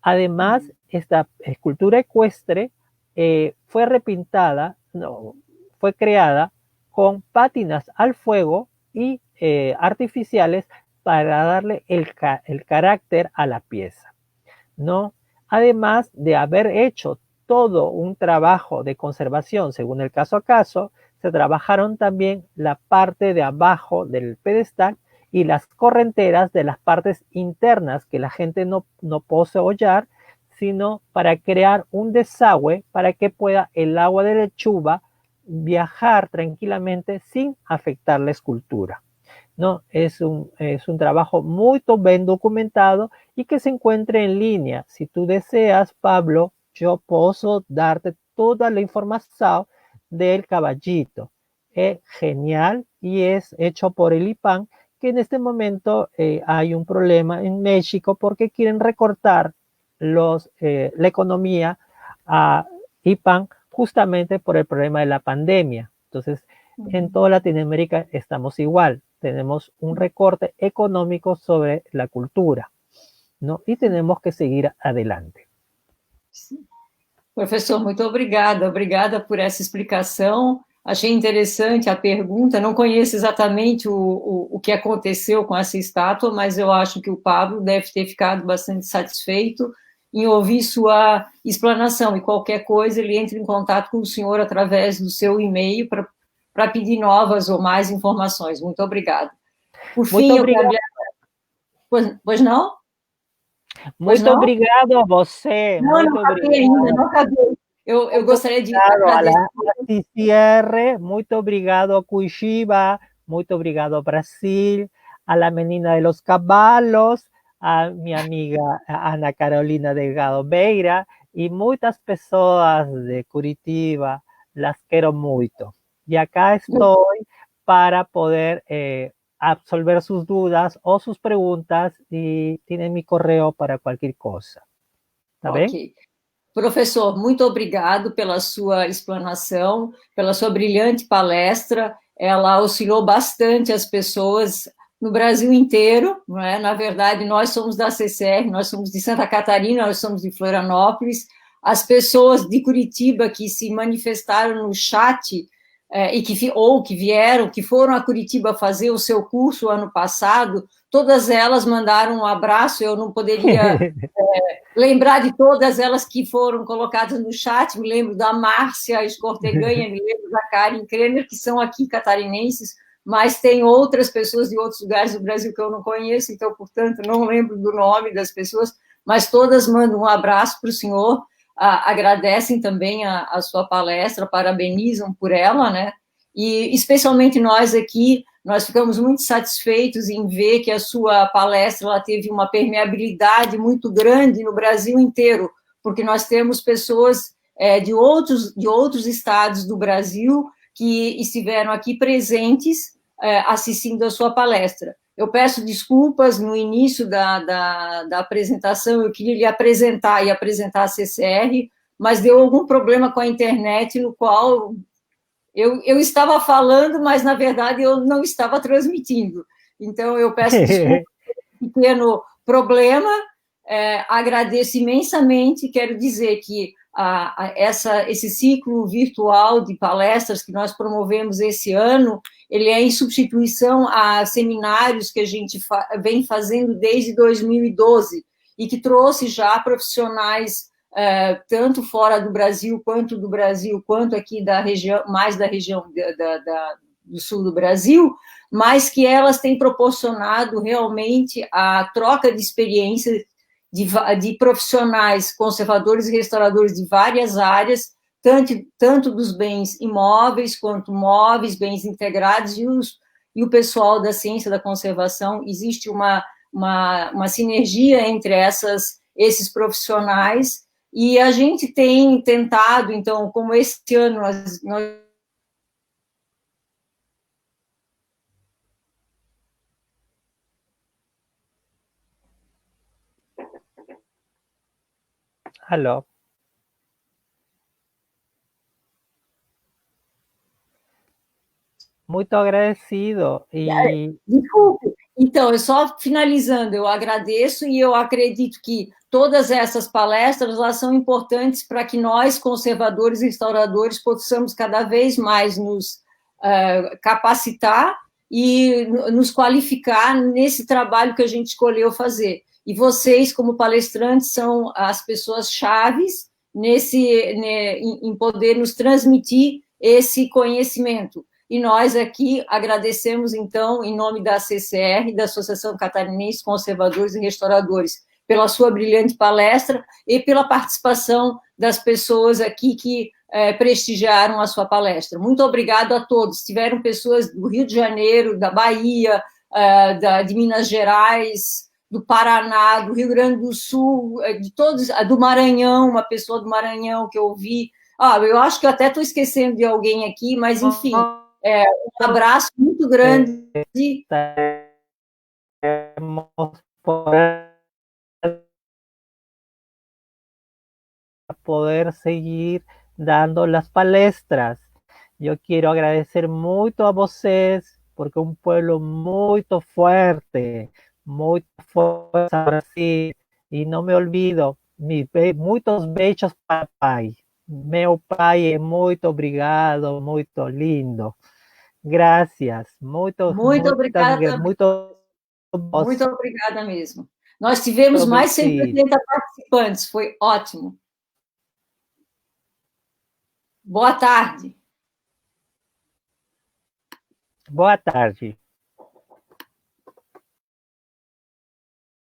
Además, esta escultura ecuestre fue repintada, no, fue creada con pátinas al fuego y artificiales para darle el carácter a la pieza, ¿no? Además de haber hecho todo un trabajo de conservación según el caso a caso, se trabajaron también la parte de abajo del pedestal y las correnteras de las partes internas que la gente no puede hollar, sino para crear un desagüe para que pueda el agua de lechuga viajar tranquilamente sin afectar la escultura, ¿no? Es un trabajo muy bien documentado y que se encuentra en línea. Si tú deseas, Pablo, yo puedo darte toda la información del caballito. Es genial y es hecho por el IPAN, que en este momento hay un problema en México porque quieren recortar la economía a IPAN justamente por el problema de la pandemia. Entonces, en toda Latinoamérica estamos igual. Tenemos un recorte económico sobre la cultura, ¿no? Y tenemos que seguir adelante. Sim. Professor, muito obrigada por essa explicação. Achei interessante a pergunta, não conheço exatamente o que aconteceu com essa estátua, mas eu acho que o Pablo deve ter ficado bastante satisfeito em ouvir sua explanação, e qualquer coisa ele entra em contato com o senhor através do seu e-mail para pedir novas ou mais informações. Muito obrigada. Por fim, eu quero... Pois não? Muito obrigado a você. Não, não acabei ainda, não acabei. Eu gostaria de agradecer. A cierre, muito obrigado a Curitiba, muito obrigado ao Brasil, a la menina de los cavalos, a mi amiga Ana Carolina Delgado Beira y muchas personas de Curitiba, las quiero mucho. Y acá estoy para poder absolver sus dudas o sus preguntas y tienen mi correo para cualquier cosa. Tá bem? Professor, muito obrigado pela sua explanação, pela sua brilhante palestra. Ela auxiliou bastante as pessoas no Brasil inteiro, não é? Na verdade, nós somos da CCR, nós somos de Santa Catarina, nós somos de Florianópolis. As pessoas de Curitiba que se manifestaram no chat que foram a Curitiba fazer o seu curso ano passado, todas elas mandaram um abraço. Eu não poderia lembrar de todas elas que foram colocadas no chat. Me lembro da Márcia Escorteganha, me lembro da Karen Kremer, que são aqui catarinenses, mas tem outras pessoas de outros lugares do Brasil que eu não conheço, então, portanto, não lembro do nome das pessoas, mas todas mandam um abraço para o senhor. agradecem também a sua palestra, parabenizam por ela, né? E especialmente nós aqui, nós ficamos muito satisfeitos em ver que a sua palestra ela teve uma permeabilidade muito grande no Brasil inteiro, porque nós temos pessoas de outros estados do Brasil que estiveram aqui presentes assistindo a sua palestra. Eu peço desculpas no início da apresentação, eu queria lhe apresentar e apresentar a CCR, mas deu algum problema com a internet, no qual eu estava falando, mas, na verdade, eu não estava transmitindo. Então, eu peço desculpas por um pequeno problema, agradeço imensamente, quero dizer que esse ciclo virtual de palestras que nós promovemos esse ano, ele é em substituição a seminários que a gente vem fazendo desde 2012 e que trouxe já profissionais tanto fora do Brasil, quanto aqui da região, mais da região do sul do Brasil, mas que elas têm proporcionado realmente a troca de experiências de profissionais, conservadores e restauradores de várias áreas, tanto dos bens imóveis quanto móveis, bens integrados, e o pessoal da ciência da conservação. Existe uma sinergia entre esses profissionais, e a gente tem tentado, então, como esse ano nós Aló. Muito agradecido. Desculpe. Então, só finalizando, eu agradeço e eu acredito que todas essas palestras elas são importantes para que nós, conservadores e restauradores, possamos cada vez mais nos capacitar e nos qualificar nesse trabalho que a gente escolheu fazer. E vocês, como palestrantes, são as pessoas chaves em poder nos transmitir esse conhecimento. E nós aqui agradecemos, então, em nome da CCR, da Associação Catarinense de Conservadores e Restauradores, pela sua brilhante palestra e pela participação das pessoas aqui que prestigiaram a sua palestra. Muito obrigado a todos. Tiveram pessoas do Rio de Janeiro, da Bahia, de Minas Gerais, do Paraná, do Rio Grande do Sul, de todos, do Maranhão, uma pessoa do Maranhão que eu ouvi. Eu acho que eu até estou esquecendo de alguém aqui, mas, enfim, um abraço muito grande. Poder seguir dando las palestras. Yo quiero agradecer mucho a vocês, porque un pueblo muy fuerte, muy fuerte, Brasil, y no me olvido, muitos beijos para pai. Meu pai é muito obrigado, muito lindo. Gracias, muito obrigada. Muito obrigada mesmo. Nós tivemos mais de 180 participantes, foi ótimo. Boa tarde. Boa tarde.